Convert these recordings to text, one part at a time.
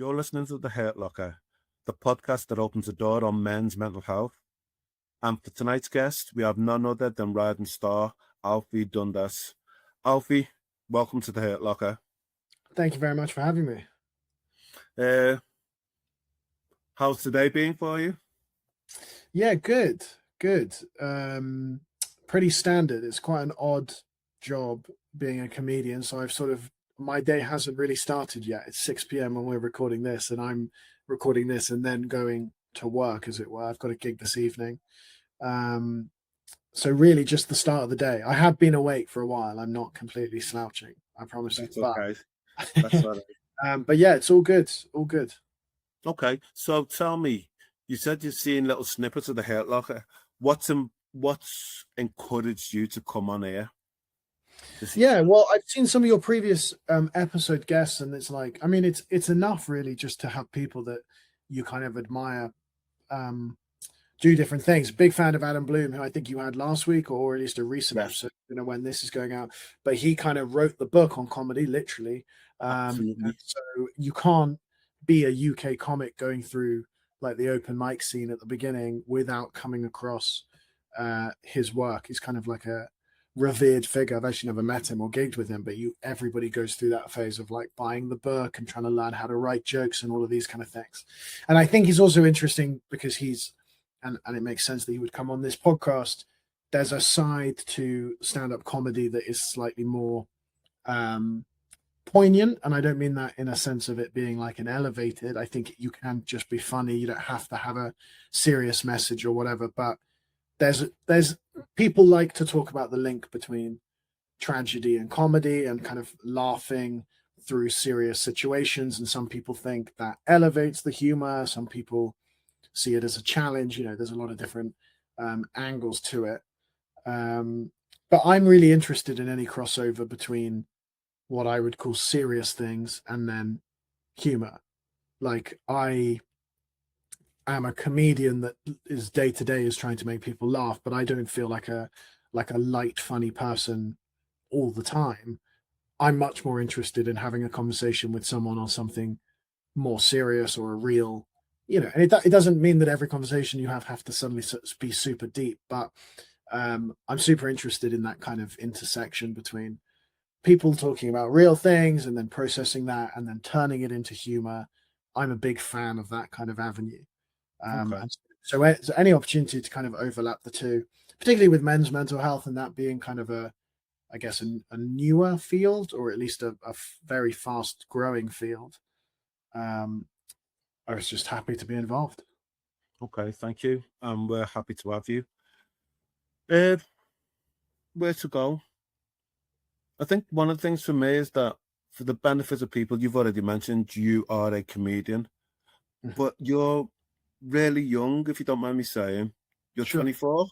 You're listening to The Hurt Locker, the podcast that opens the door on men's mental health. And for tonight's guest, we have none other than riding star Alfie Dundas. Alfie, welcome to The Hurt Locker. Thank you very much for having me. How's today been for you? Yeah, good. Pretty standard. It's quite an odd job being a comedian. So my day hasn't really started yet. It's 6 p.m. when we're recording this, and I'm recording this and then going to work, as it were. I've got a gig this evening. So really just the start of the day. I have been awake for a while. I'm not completely slouching, I promise you. That's okay. That's all right. But yeah, it's all good. All good. Okay. So tell me, you said you've seen little snippets of The Hurt Locker. What's encouraged you to come on here? Yeah, well, I've seen some of your previous episode guests, and it's like, I mean, it's enough really just to have people that you kind of admire do different things. Big fan of Adam Bloom, who I think you had last week, or at least a recent episode, when this is going out. But he kind of wrote the book on comedy, literally. And so you can't be a UK comic going through like the open mic scene at the beginning without coming across his work. He's kind of like a revered figure. I've actually never met him or gigged with him, but everybody goes through that phase of like buying the book and trying to learn how to write jokes and all of these kind of things. And I think he's also interesting because he's and it makes sense that he would come on this podcast. There's a side to stand-up comedy that is slightly more poignant, and I don't mean that in a sense of it being like an elevated. I think you can just be funny. You don't have to have a serious message or whatever, but there's people like to talk about the link between tragedy and comedy and kind of laughing through serious situations, and some people think that elevates the humor. Some people see it as a challenge. There's a lot of different angles to it, but I'm really interested in any crossover between what I would call serious things and then humor. Like, I am a comedian that is day to day is trying to make people laugh, but I don't feel like a light, funny person all the time. I'm much more interested in having a conversation with someone on something more serious or a real, and it doesn't mean that every conversation you have to suddenly be super deep, but I'm super interested in that kind of intersection between people talking about real things and then processing that and then turning it into humor. I'm a big fan of that kind of avenue. Okay. So any opportunity to kind of overlap the two, particularly with men's mental health, and that being kind of a newer field, or at least a very fast growing field, I was just happy to be involved. Okay, thank you. We're happy to have you. Where to go? I think one of the things for me is that for the benefit of people, you've already mentioned you are a comedian, but you're really young, if you don't mind me saying. You're Sure. 24?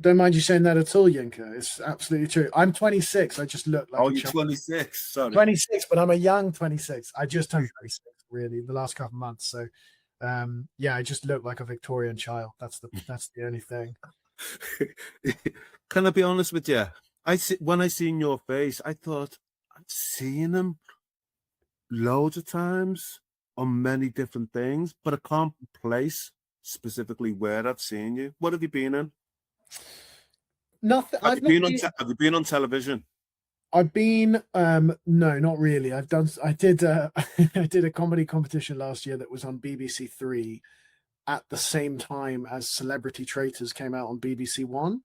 Don't mind you saying that at all, Yinka. It's absolutely true. I'm 26. I just look like you're 26. Sorry. 26, but I'm a young 26. I just turned 26, really, the last couple of months. So, yeah, I just look like a Victorian child. That's the only thing. Can I be honest with you? When I seen your face, I thought I'd seen him loads of times on many different things, but I can't place specifically where I've seen you. What have you been in? Nothing. Have you been on television? I've been no, not really. I did I did a comedy competition last year that was on BBC Three at the same time as Celebrity Traitors came out on BBC One.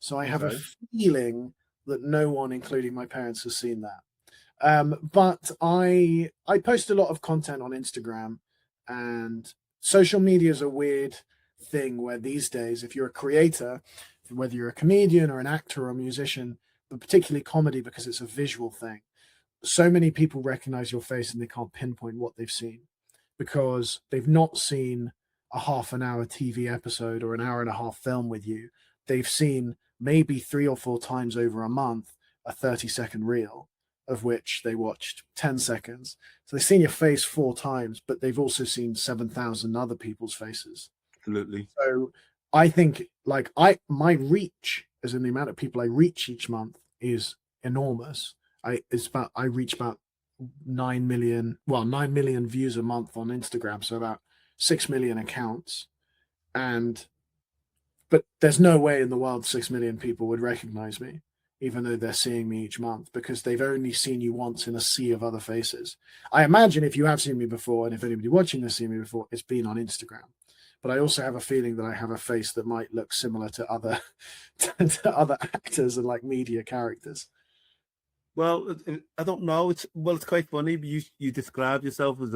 So I have a feeling that no one, including my parents, has seen that. But I post a lot of content on Instagram, and social media is a weird thing where these days, if you're a creator, whether you're a comedian or an actor or a musician, but particularly comedy because it's a visual thing, so many people recognize your face and they can't pinpoint what they've seen because they've not seen a half an hour TV episode or an hour and a half film with you. They've seen maybe 3 or 4 times over a month a 30-second reel, of which they watched 10 seconds. So they've seen your face 4 times, but they've also seen 7,000 other people's faces. Absolutely. So I think like my reach, as in the amount of people I reach each month, is enormous. I reach about 9 million views a month on Instagram, so about 6 million accounts. But there's no way in the world 6 million people would recognize me, even though they're seeing me each month, because they've only seen you once in a sea of other faces. I imagine if you have seen me before, and if anybody watching has seen me before, it's been on Instagram. But I also have a feeling that I have a face that might look similar to other to other actors and like media characters. Well, I don't know. It's quite funny. You describe yourself as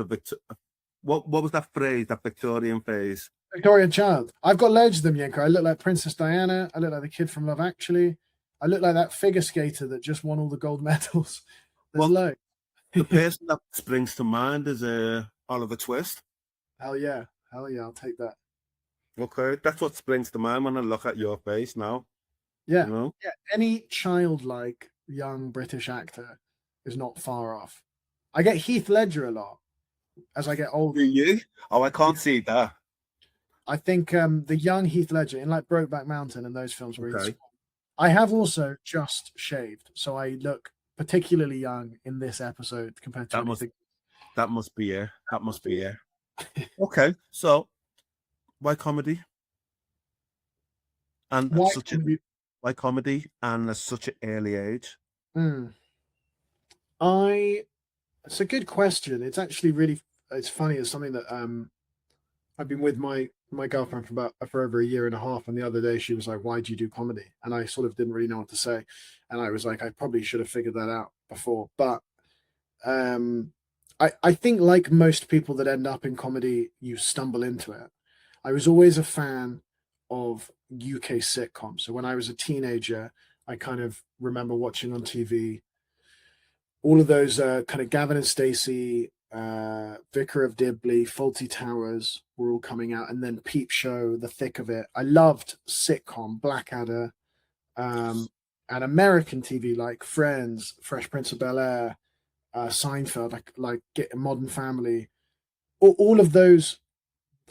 what was that phrase? That Victorian phase. Victorian child. I've got loads of them, Yenko. I look like Princess Diana. I look like the kid from Love Actually. I look like that figure skater that just won all the gold medals. There's Well, loads. the person that springs to mind is Oliver Twist. Hell yeah. Hell yeah. I'll take that. Okay, that's what springs to mind when I look at your face now. Yeah. You know? Yeah. Any childlike young British actor is not far off. I get Heath Ledger a lot as I get older. Do you? Oh, I can't see that. I think the young Heath Ledger in like Brokeback Mountain and those films where Okay. I have also just shaved, so I look particularly young in this episode compared to anything. That must be it. That must be it. Okay, so why comedy? And why comedy and at such an early age? It's a good question. It's actually really it's funny. It's something that I've been with my girlfriend for over a year and a half, and the other day she was like, "Why do you do comedy?" And I sort of didn't really know what to say, and I was like, I probably should have figured that out before. But I think like most people that end up in comedy, you stumble into it. I was always a fan of UK sitcoms. So when I was a teenager, I kind of remember watching on TV all of those kind of Gavin and Stacey, Vicar of Dibley, Faulty Towers were all coming out, and then Peep Show, The Thick of It. I loved sitcom, Blackadder, and American TV like Friends, Fresh Prince of Bel-Air, Seinfeld, like Get Modern Family. All of those,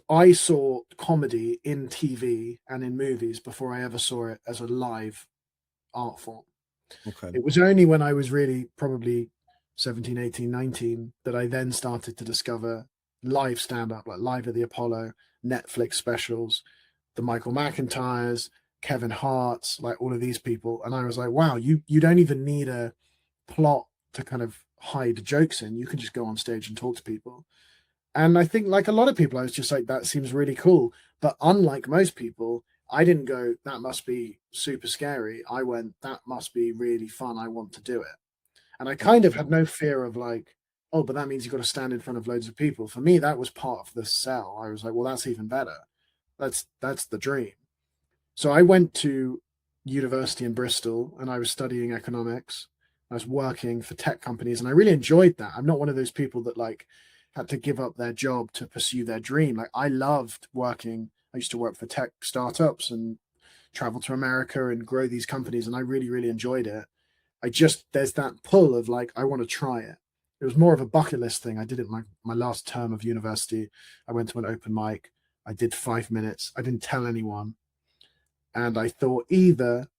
I saw comedy in TV and in movies before I ever saw it as a live art form. Okay. It was only when I was really probably 17, 18, 19 that I then started to discover live stand-up, like Live at the Apollo, Netflix specials, the Michael McIntyres, Kevin Hart's, like all of these people. And I was like, wow, you don't even need a plot to kind of hide jokes in. You can just go on stage and talk to people. And I think like a lot of people, I was just like, that seems really cool. But unlike most people, I didn't go, that must be super scary. I went, that must be really fun. I want to do it. And I kind of had no fear of like, oh, but that means you've got to stand in front of loads of people. For me, that was part of the sell. I was like, well, that's even better. That's the dream. So I went to university in Bristol and I was studying economics. I was working for tech companies and I really enjoyed that. I'm not one of those people that like had to give up their job to pursue their dream. Like I loved working. I used to work for tech startups and travel to America and grow these companies. And I really, really enjoyed it. There's that pull of like, I want to try it. It was more of a bucket list thing. I did it my last term of university. I went to an open mic. I did 5 minutes. I didn't tell anyone. And I thought either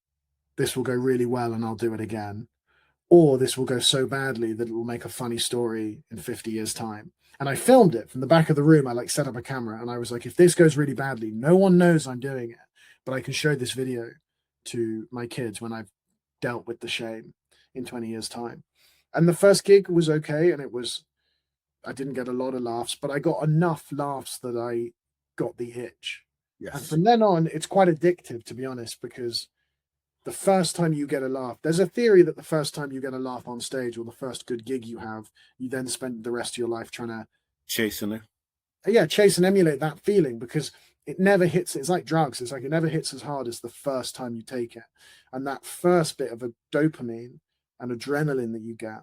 this will go really well and I'll do it again, or this will go so badly that it will make a funny story in 50 years' time. And I filmed it from the back of the room. I like set up a camera and I was like, if this goes really badly, no one knows I'm doing it, but I can show this video to my kids when I've dealt with the shame in 20 years' time. And the first gig was okay. And I didn't get a lot of laughs, but I got enough laughs that I got the itch. Yes. And from then on, it's quite addictive, to be honest, because the first time you get a laugh, there's a theory that the first time you get a laugh on stage or the first good gig you have, you then spend the rest of your life trying to chasing it. Yeah, chase and emulate that feeling because it never hits. It's like drugs. It's like it never hits as hard as the first time you take it. And that first bit of a dopamine and adrenaline that you get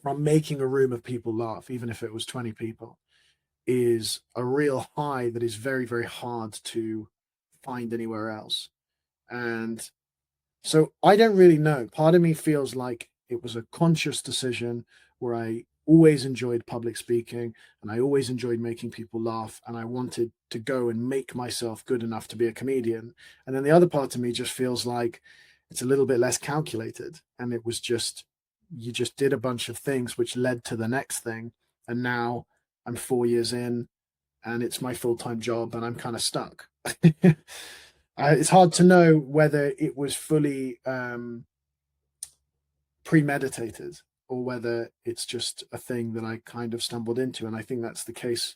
from making a room of people laugh, even if it was 20 people, is a real high that is very, very hard to find anywhere else. And so I don't really know. Part of me feels like it was a conscious decision where I always enjoyed public speaking and I always enjoyed making people laugh and I wanted to go and make myself good enough to be a comedian. And then the other part of me just feels like it's a little bit less calculated and it was just you just did a bunch of things which led to the next thing. And now I'm 4 years in and it's my full-time job and I'm kind of stuck. It's hard to know whether it was fully premeditated or whether it's just a thing that I kind of stumbled into. And I think that's the case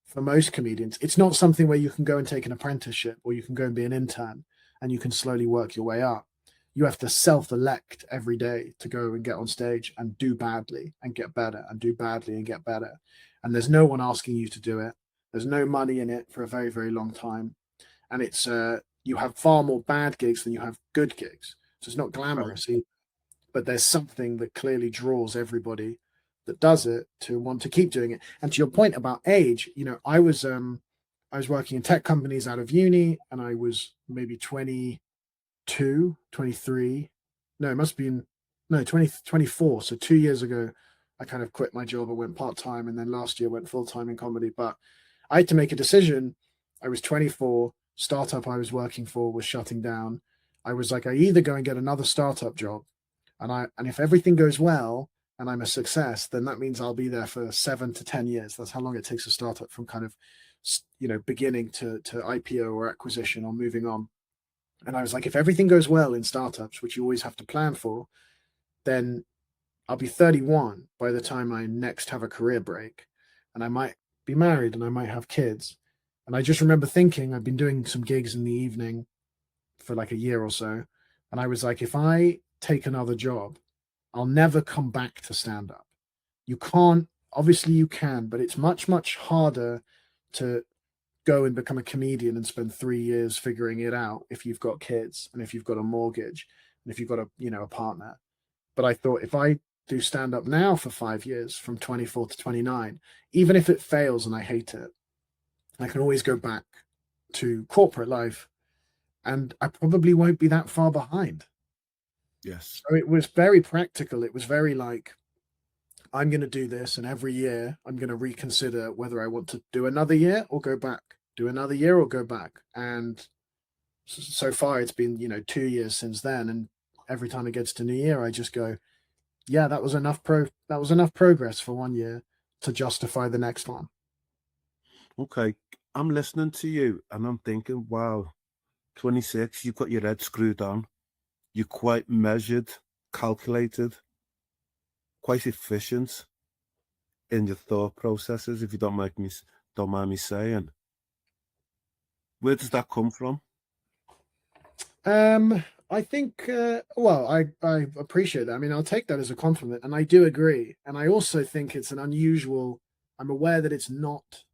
for most comedians. It's not something where you can go and take an apprenticeship or you can go and be an intern and you can slowly work your way up. You have to self-elect every day to go and get on stage and do badly and get better and do badly and get better. And there's no one asking you to do it. There's no money in it for a very, very long time. And it's you have far more bad gigs than you have good gigs. So it's not glamorous either, but there's something that clearly draws everybody that does it to want to keep doing it. And to your point about age, I was working in tech companies out of uni, and I was maybe 22, 23. No, it must have been 24. So 2 years ago, I kind of quit my job. I went part-time, and then last year went full-time in comedy. But I had to make a decision. I was 24. Startup I was working for was shutting down. I was like, I either go and get another startup job, and if everything goes well and I'm a success, then that means I'll be there for 7 to 10 years. That's how long it takes a startup from kind of, beginning to IPO or acquisition or moving on. And I was like, if everything goes well in startups, which you always have to plan for, then I'll be 31 by the time I next have a career break, and I might be married and I might have kids. And I just remember thinking, I've been doing some gigs in the evening for like a year or so. And I was like, if I take another job, I'll never come back to stand up. You can't, obviously you can, but it's much, much harder to go and become a comedian and spend 3 years figuring it out if you've got kids and if you've got a mortgage and if you've got a partner. But I thought, if I do stand up now for 5 years from 24 to 29, even if it fails and I hate it, I can always go back to corporate life and I probably won't be that far behind. Yes. So it was very practical. It was very like, I'm going to do this, and every year I'm going to reconsider whether I want to do another year or go back, do another year or go back. And so far it's been, 2 years since then. And every time it gets to New Year, I just go, yeah, that was enough progress for 1 year to justify the next one. Okay. I'm listening to you and I'm thinking, wow, 26, you've got your head screwed on. You're quite measured, calculated, quite efficient in your thought processes, if you don't mind me saying. Where does that come from? I think, well, I appreciate that. I mean, I'll take that as a compliment, and I do agree. And I also think it's an unusual. I'm aware that it's not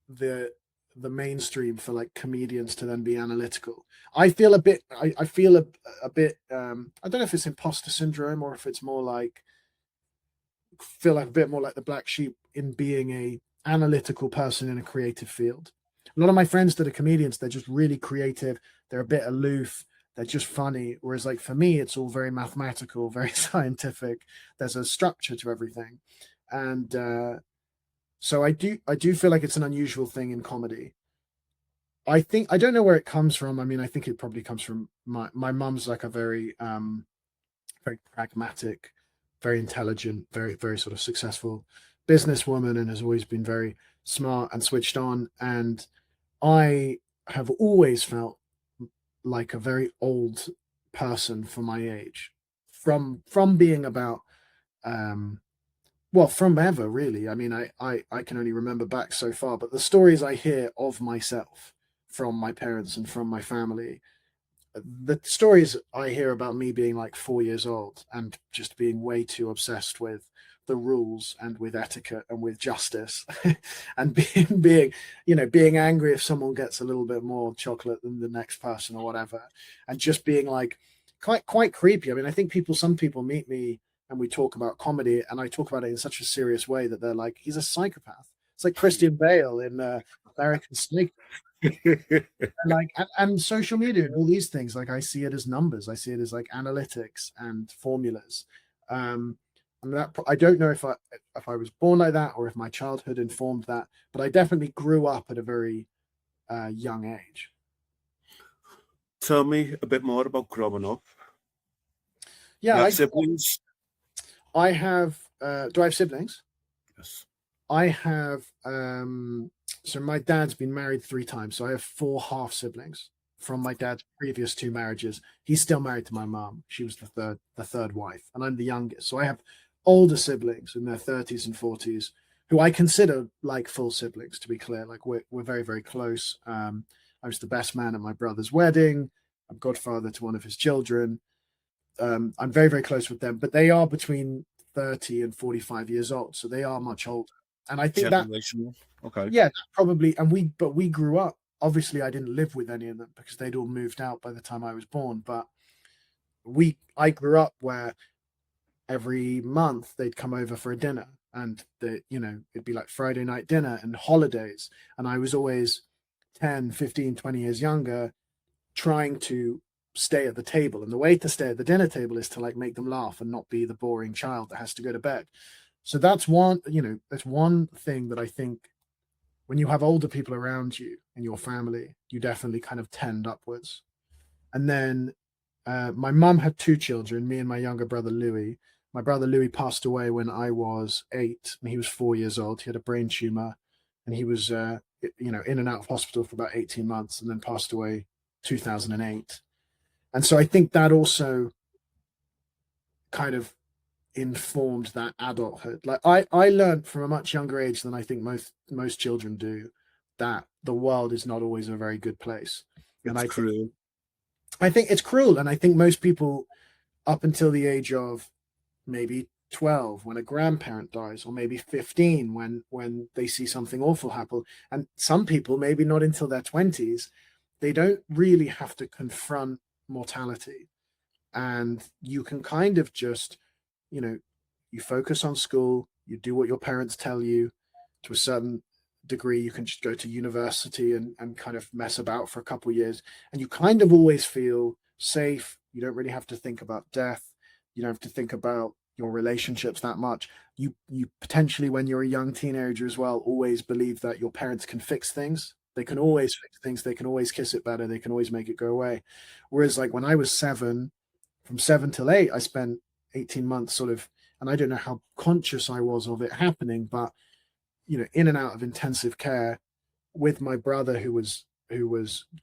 the mainstream for like comedians to then be analytical. I feel a bit. I feel a bit. I don't know if it's imposter syndrome or if it's more like feel like a bit more like the black sheep in being a analytical person in a creative field. A lot of my friends that are comedians, they're just really creative. They're a bit aloof. They're just funny. Whereas, like for me, it's all very mathematical, very scientific. There's a structure to everything, and so I do feel like it's an unusual thing in comedy. I don't know where it comes from. I mean, I think it probably comes from my mum's like a very pragmatic, very intelligent, very, very sort of successful businesswoman and has always been very smart and switched on. And I have always felt like a very old person for my age from being about well, from ever really. I mean, I can only remember back so far, but the stories I hear of myself from my parents and from my family, the stories I hear about me being like 4 years old and just being way too obsessed with the rules and with etiquette and with justice and being angry if someone gets a little bit more chocolate than the next person or whatever, and just being like quite creepy. I mean, I think some people meet me and we talk about comedy and I talk about it in such a serious way that they're like, he's a psychopath. It's like Christian Bale in American Snake. And social media and all these things, like I see it as numbers, I see it as like analytics and formulas. I mean, I don't know if I was born like that or if my childhood informed that, but I definitely grew up at a very young age. Tell me a bit more about growing up. You Yeah, have siblings? I have. Do I have siblings? Yes. I have. So my dad's been married 3 times, so I have 4 half siblings from my dad's previous 2 marriages. He's still married to my mom. She was the third wife, and I'm the youngest. So I have older siblings in their 30s and 40s who I consider like full siblings. To be clear, like we're very very close. I was the best man at my brother's wedding. I'm godfather to one of his children. I'm very, very close with them, but they are between 30 and 45 years old. So they are much older. And I think that, Generational. Okay. yeah, probably, but we grew up. Obviously, I didn't live with any of them because they'd all moved out by the time I was born. But I grew up where every month they'd come over for a dinner and it'd be like Friday night dinner and holidays. And I was always 10, 15, 20 years younger trying to stay at the table. And the way to stay at the dinner table is to like make them laugh and not be the boring child that has to go to bed. So that's one thing that I think when you have older people around you in your family, you definitely kind of tend upwards. And then my mum had 2 children, me and my younger brother Louie. My brother Louie passed away when I was 8, and he was 4 years old. He had a brain tumor, and he was in and out of hospital for about 18 months, and then passed away 2008. And so I think that also kind of informed that adulthood. Like I learned from a much younger age than I think most children do that the world is not always a very good place. And It's cruel. I think it's cruel, and I think most people up until the age of maybe 12 when a grandparent dies, or maybe 15 when they see something awful happen, and some people maybe not until their 20s, they don't really have to confront mortality. And you can kind of just, you focus on school, you do what your parents tell you. To a certain degree, you can just go to university and kind of mess about for a couple of years, and you kind of always feel safe. You don't really have to think about death. You don't have to think about your relationships that much. You potentially, when you're a young teenager as well, always believe that your parents can fix things. They can always fix things. They can always kiss it better. They can always make it go away. Whereas like when I was 7, from 7 till 8, I spent 18 months sort of, and I don't know how conscious I was of it happening, but in and out of intensive care with my brother who was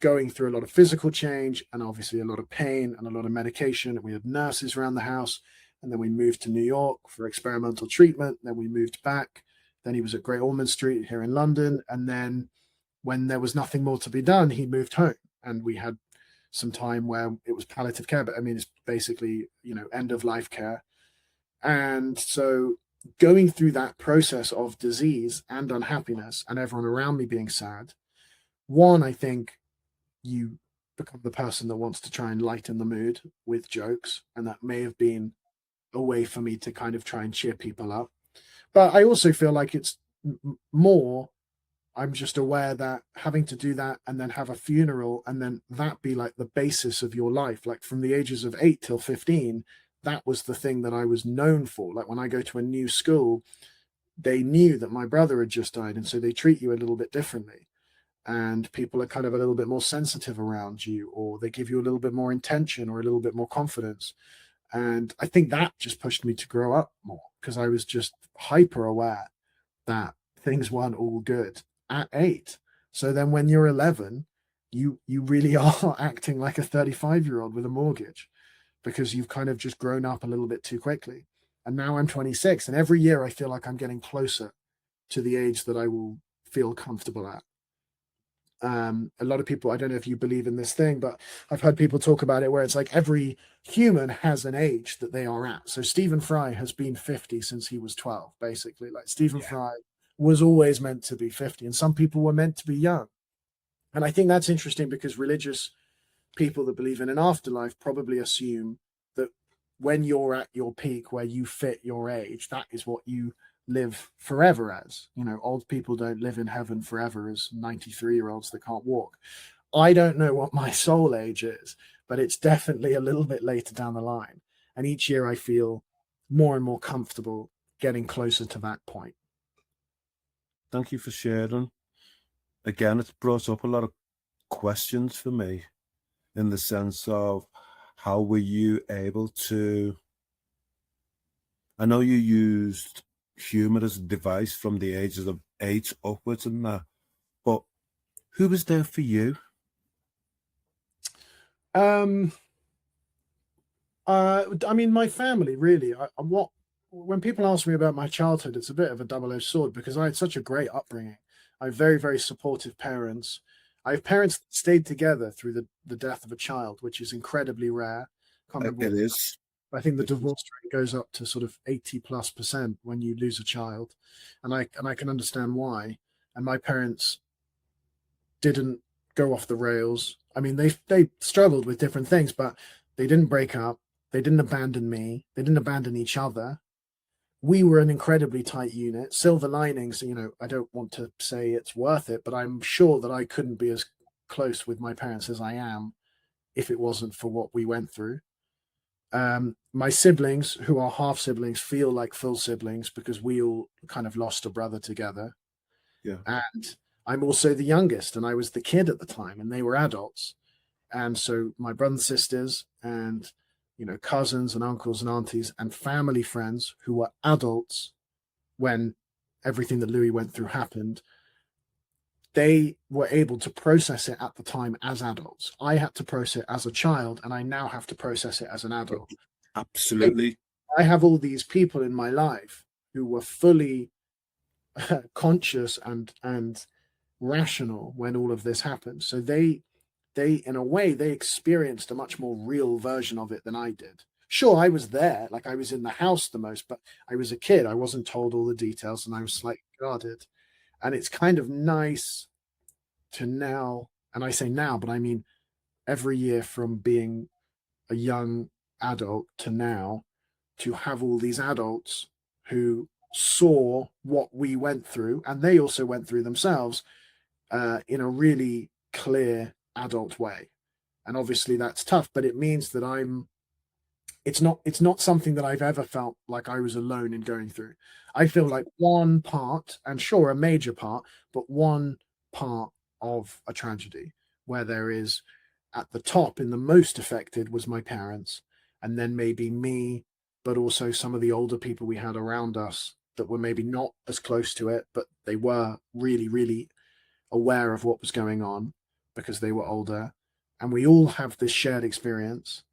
going through a lot of physical change and obviously a lot of pain and a lot of medication. And we had nurses around the house. And then we moved to New York for experimental treatment. Then we moved back. Then he was at Great Ormond Street here in London. And then when there was nothing more to be done, he moved home. And we had some time where it was palliative care, but I mean, it's basically, end of life care. And so going through that process of disease and unhappiness and everyone around me being sad, one, I think you become the person that wants to try and lighten the mood with jokes. And that may have been a way for me to kind of try and cheer people up. But I also feel like it's more, I'm just aware that having to do that and then have a funeral and then that be like the basis of your life, like from the ages of 8 till 15, that was the thing that I was known for. Like when I go to a new school, they knew that my brother had just died. And so they treat you a little bit differently. And people are kind of a little bit more sensitive around you, or they give you a little bit more intention or a little bit more confidence. And I think that just pushed me to grow up more because I was just hyper aware that things weren't all good at 8. So then when you're 11, you really are acting like a 35-year-old with a mortgage because you've kind of just grown up a little bit too quickly. And now I'm 26, and every year I feel like I'm getting closer to the age that I will feel comfortable at. A lot of people, I don't know if you believe in this thing, but I've heard people talk about it where it's like every human has an age that they are at. So Stephen Fry has been 50 since he was 12, basically. Like Stephen Fry was always meant to be 50, and some people were meant to be young. And I think that's interesting because religious people that believe in an afterlife probably assume that when you're at your peak, where you fit your age, that is what you live forever as. Old people don't live in heaven forever as 93-year-olds that can't walk. I don't know what my soul age is, but it's definitely a little bit later down the line. And each year I feel more and more comfortable getting closer to that point. Thank you for sharing. Again, it's brought up a lot of questions for me in the sense of how were you able to, I know you used humor as a device from the ages of 8 upwards and that, but who was there for you? Um, I mean, my family really. What when people ask me about my childhood, it's a bit of a double-edged sword because I had such a great upbringing. I have very, very supportive parents. I have parents that stayed together through the death of a child, which is incredibly rare. Can't remember It what, is. I think the It is. divorce rate goes up to sort of 80+% when you lose a child, and I can understand why. And my parents didn't go off the rails. I mean, they struggled with different things, but they didn't break up. They didn't abandon me. They didn't abandon each other. We were an incredibly tight unit. Silver linings, I don't want to say it's worth it, but I'm sure that I couldn't be as close with my parents as I am if it wasn't for what we went through. My siblings, who are half siblings, feel like full siblings because we all kind of lost a brother together. Yeah. And I'm also the youngest, and I was the kid at the time, and they were adults. And so my brothers and sisters, and cousins and uncles and aunties and family friends who were adults when everything that Louis went through happened, they were able to process it at the time as adults. I had to process it as a child, and I now have to process it as an adult. Absolutely. I have all these people in my life who were fully conscious and rational when all of this happened. So they in a way they experienced a much more real version of it than I did. Sure, I was there, like I was in the house the most, but I was a kid. I wasn't told all the details, and I was slightly guarded. And it's kind of nice to now, and I say now, but I mean every year from being a young adult to now, to have all these adults who saw what we went through, and they also went through themselves in a really clear adult way. And obviously that's tough, but it means that it's not something that I've ever felt like I was alone in going through. I feel like one part, and sure, a major part, but one part of a tragedy where there is at the top and the most affected was my parents, and then maybe me, but also some of the older people we had around us that were maybe not as close to it, but they were really, really aware of what was going on because they were older. And we all have this shared experience.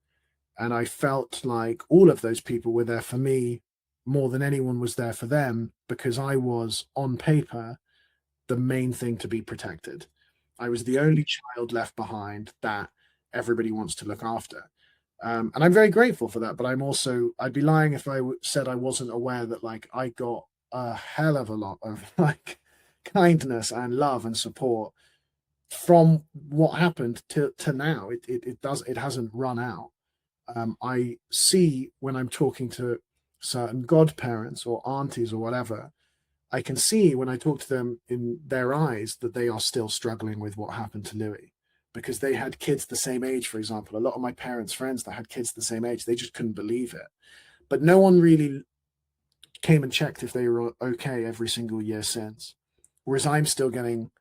And I felt like all of those people were there for me more than anyone was there for them because I was, on paper, the main thing to be protected. I was the only child left behind that everybody wants to look after. And I'm very grateful for that. But I'd be lying if I said I wasn't aware that like I got a hell of a lot of like kindness and love and support from what happened to now. It hasn't run out. I see when I'm talking to certain godparents or aunties or whatever, I can see when I talk to them in their eyes that they are still struggling with what happened to Louis because they had kids the same age, for example. A lot of my parents' friends that had kids the same age, they just couldn't believe it. But no one really came and checked if they were okay every single year since. Whereas I'm still getting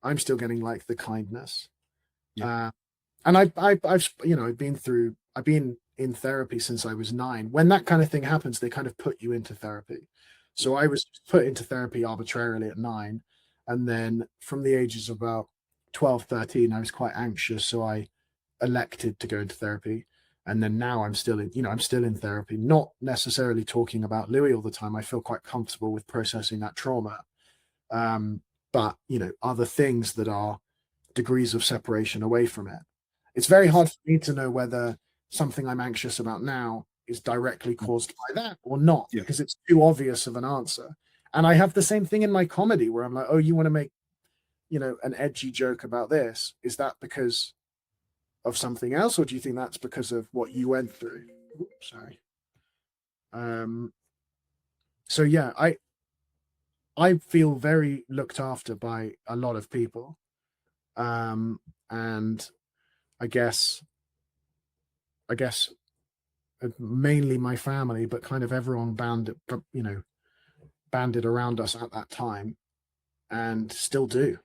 like the kindness. Yeah. And I've been in therapy since I was 9. When that kind of thing happens, they kind of put you into therapy. So I was put into therapy arbitrarily at 9. And then from the ages of about 12, 13, I was quite anxious. So I elected to go into therapy. And then now I'm still in therapy, not necessarily talking about Louis all the time. I feel quite comfortable with processing that trauma. Um, but, other things that are degrees of separation away from it. It's very hard for me to know whether something I'm anxious about now is directly caused by that or not, Yeah. because it's too obvious of an answer. And I have the same thing in my comedy where I'm like, oh, you want to make, an edgy joke about this? Is that because of something else, or do you think that's because of what you went through? Oops, sorry. So yeah, I feel very looked after by a lot of people. And I guess I guess mainly my family, but kind of everyone banded around us at that time, and still do.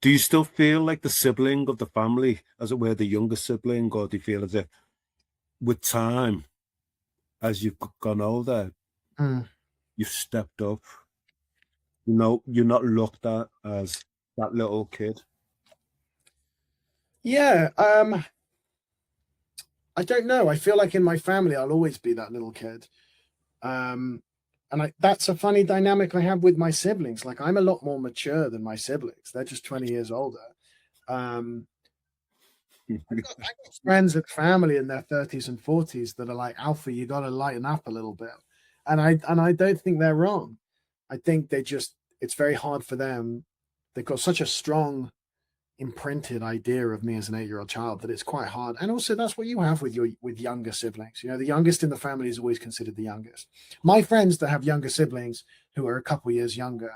Do you still feel like the sibling of the family, as it were, the younger sibling, or do you feel as if with time as you've gone older, Mm. you've stepped up. You know, you're not looked at as that little kid. Yeah, I don't know. I feel like in my family, I'll always be that little kid. Um, and that's a funny dynamic I have with my siblings. Like, I'm a lot more mature than my siblings. They're just 20 years older. Um, I got friends and family in their 30s and 40s that are like, Alfie, you got to lighten up a little bit. And I don't think they're wrong. I think it's very hard for them. They've got such a strong imprinted idea of me as an 8-year-old child that it's quite hard. And also that's what you have with younger siblings. You know, the youngest in the family is always considered the youngest. My friends that have younger siblings who are a couple years younger,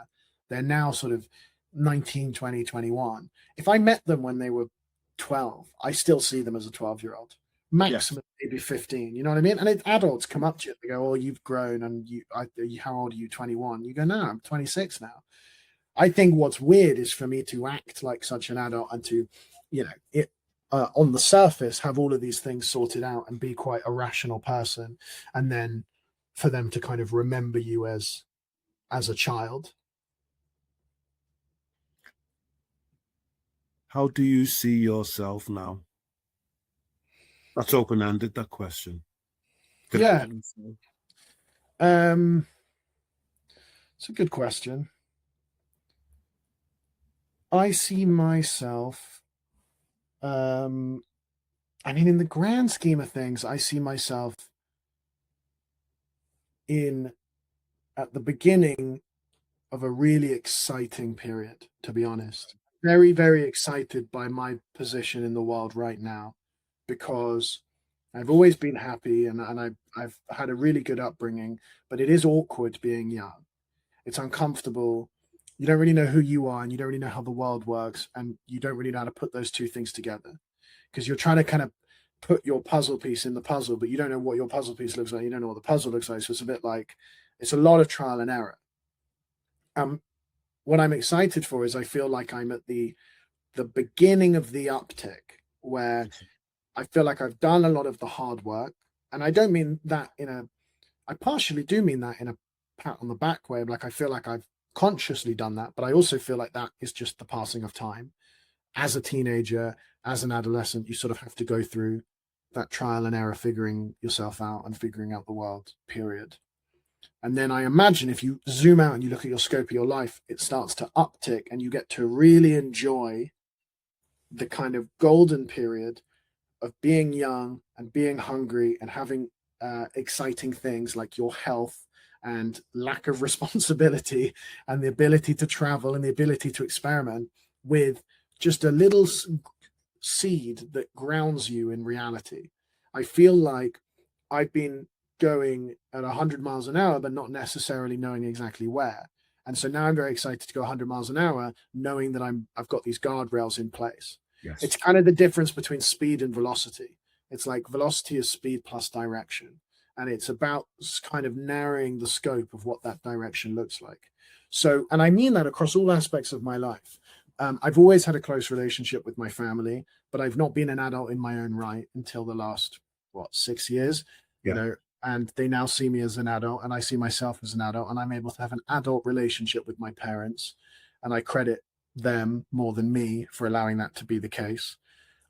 they're now sort of 19, 20, 21. If I met them when they were 12, I still see them as a 12-year-old. Yes. Maximum maybe 15. You know what I mean? And adults come up to you, they go, "Oh, you've grown, and how old are you? 21?" You go, "No, I'm 26 now." I think what's weird is for me to act like such an adult and to, on the surface, have all of these things sorted out and be quite a rational person, and then for them to kind of remember you as a child. How do you see yourself now? That's open-ended, that question. Yeah, um, it's a good question. I see myself. Um, I mean, in the grand scheme of things, I see myself in at the beginning of a really exciting period, to be honest. Very, very excited by my position in the world right now because I've always been happy and I've had a really good upbringing, but it is awkward being young. It's uncomfortable. You don't really know who you are and you don't really know how the world works, and you don't really know how to put those two things together because you're trying to kind of put your puzzle piece in the puzzle, but you don't know what your puzzle piece looks like. You don't know what the puzzle looks like. So it's a bit like it's a lot of trial and error. Um, what I'm excited for is I feel like I'm at the beginning of the uptick where I feel like I've done a lot of the hard work. And I don't mean that I partially do mean that in a pat on the back way. Like I feel like I've consciously done that, but I also feel like that is just the passing of time. As a teenager, as an adolescent, you sort of have to go through that trial and error, figuring yourself out and figuring out the world, period. And then I imagine if you zoom out and you look at your scope of your life, it starts to uptick and you get to really enjoy the kind of golden period of being young and being hungry and having exciting things like your health and lack of responsibility and the ability to travel and the ability to experiment with just a little seed that grounds you in reality. I feel like I've been going at 100 miles an hour, but not necessarily knowing exactly where. And so now I'm very excited to go 100 miles an hour, knowing that I've got these guardrails in place. Yes. It's kind of the difference between speed and velocity. It's like velocity is speed plus direction, and it's about kind of narrowing the scope of what that direction looks like. So, and I mean that across all aspects of my life. I've always had a close relationship with my family, but I've not been an adult in my own right until the last, 6 years, you Yeah. know, and they now see me as an adult and I see myself as an adult and I'm able to have an adult relationship with my parents. And I credit them more than me for allowing that to be the case.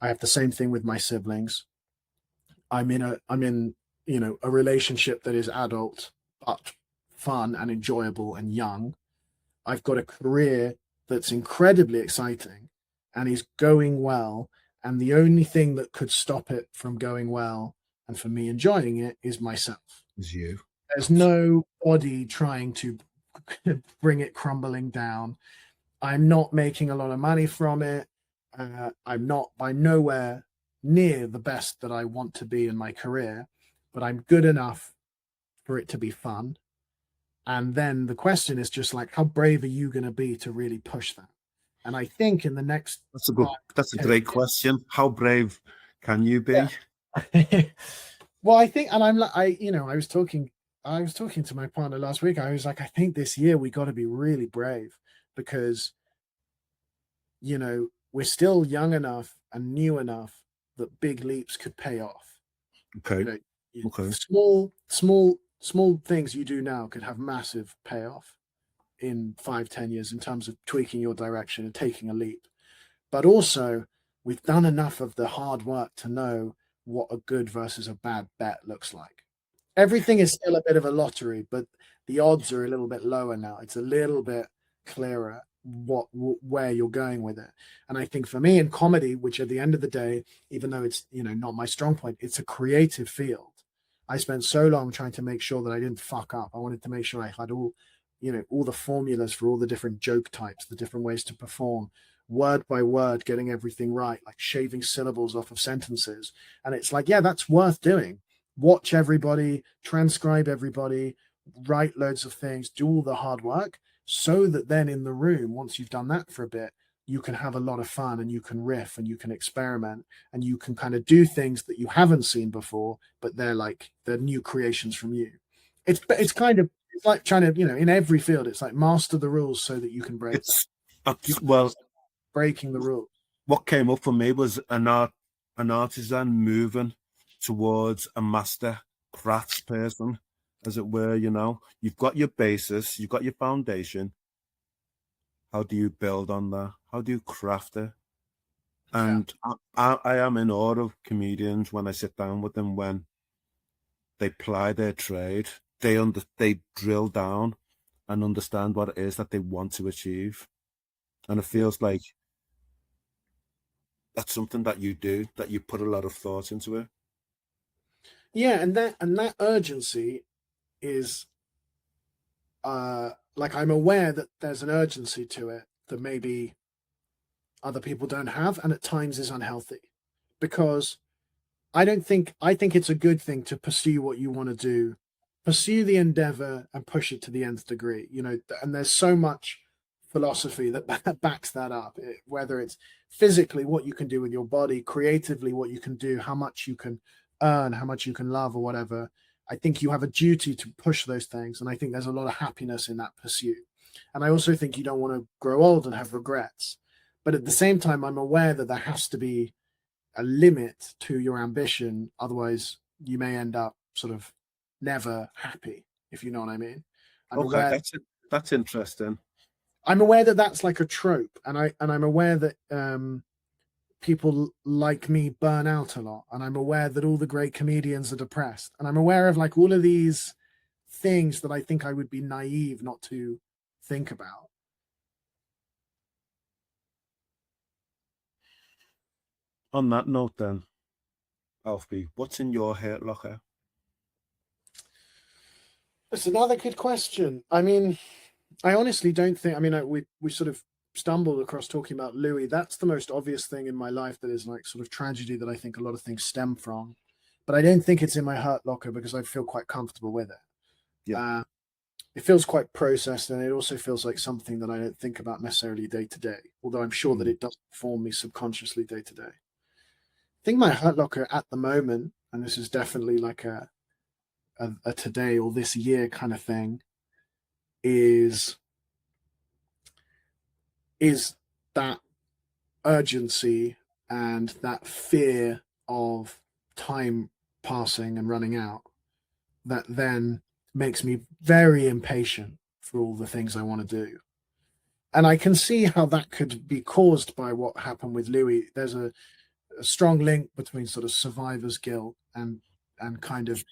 I have the same thing with my siblings. I'm in a relationship that is adult but fun and enjoyable and young. I've got a career that's incredibly exciting and is going well. And the only thing that could stop it from going well and for me enjoying it is myself. It's you. There's nobody trying to bring it crumbling down. I'm not making a lot of money from it. I'm not by nowhere near the best that I want to be in my career, but I'm good enough for it to be fun. And then the question is just like, how brave are you going to be to really push that? And I think in the next That's a 10 great question. How brave can you be? years, well, I think, and I'm like, I was talking to my partner last week. I was like, I think this year we got to be really brave because we're still young enough and new enough that big leaps could pay off. Okay. Okay. Small things you do now could have massive payoff in 5-10 years in terms of tweaking your direction and taking a leap. But also, we've done enough of the hard work to know what a good versus a bad bet looks like. Everything is still a bit of a lottery, but the odds are a little bit lower now. It's a little bit clearer where you're going with it. And I think for me in comedy, which at the end of the day, even though it's not my strong point, it's a creative field. I spent so long trying to make sure that I didn't fuck up. I wanted to make sure I had all the formulas for all the different joke types, the different ways to perform, word by word, getting everything right, like shaving syllables off of sentences. And it's like, yeah, that's worth doing. Watch everybody, transcribe everybody, write loads of things, do all the hard work, so that then in the room, once you've done that for a bit, you can have a lot of fun and you can riff and you can experiment and you can kind of do things that you haven't seen before, but they're new creations from you. It's like trying to, in every field, it's like master the rules so that you can break them. Well, Breaking the rules. what came up for me was an artisan moving towards a master crafts person, as it were. You've got your basis, you've got your foundation. How do you build on that? How do you craft it? And I am in awe of comedians when I sit down with them, when they ply their trade, they drill down and understand what it is that they want to achieve. And it feels like that's something that you do, that you put a lot of thought into it. Yeah, and that urgency is like, I'm aware that there's an urgency to it that maybe other people don't have, and at times is unhealthy, because I think it's a good thing to pursue what you want to do, pursue the endeavor and push it to the nth degree, and there's so much philosophy that backs that up, whether it's physically what you can do with your body, creatively what you can do, how much you can earn, how much you can love or whatever. I think you have a duty to push those things, and I think there's a lot of happiness in that pursuit. And I also think you don't want to grow old and have regrets. But at the same time, I'm aware that there has to be a limit to your ambition. Otherwise, you may end up sort of never happy, if you know what I mean. I'm Okay, aware that's interesting. I'm aware that that's like a trope, and I'm aware that people like me burn out a lot, and I'm aware that all the great comedians are depressed, and I'm aware of like all of these things that I think I would be naive not to think about. On that note, then, Alfie, what's in your hurt locker? That's another good question. I mean, I honestly don't think. I mean, we sort of stumbled across talking about Louie. That's the most obvious thing in my life that is like sort of tragedy that I think a lot of things stem from. But I don't think it's in my hurt locker because I feel quite comfortable with it. Yeah. It feels quite processed, and it also feels like something that I don't think about necessarily day to day, although I'm sure that it does form me subconsciously day to day. I think my hurt locker at the moment, and this is definitely like a today or this year kind of thing, is that urgency and that fear of time passing and running out that then makes me very impatient for all the things I want to do. And I can see how that could be caused by what happened with Louie. There's a strong link between sort of survivor's guilt and kind of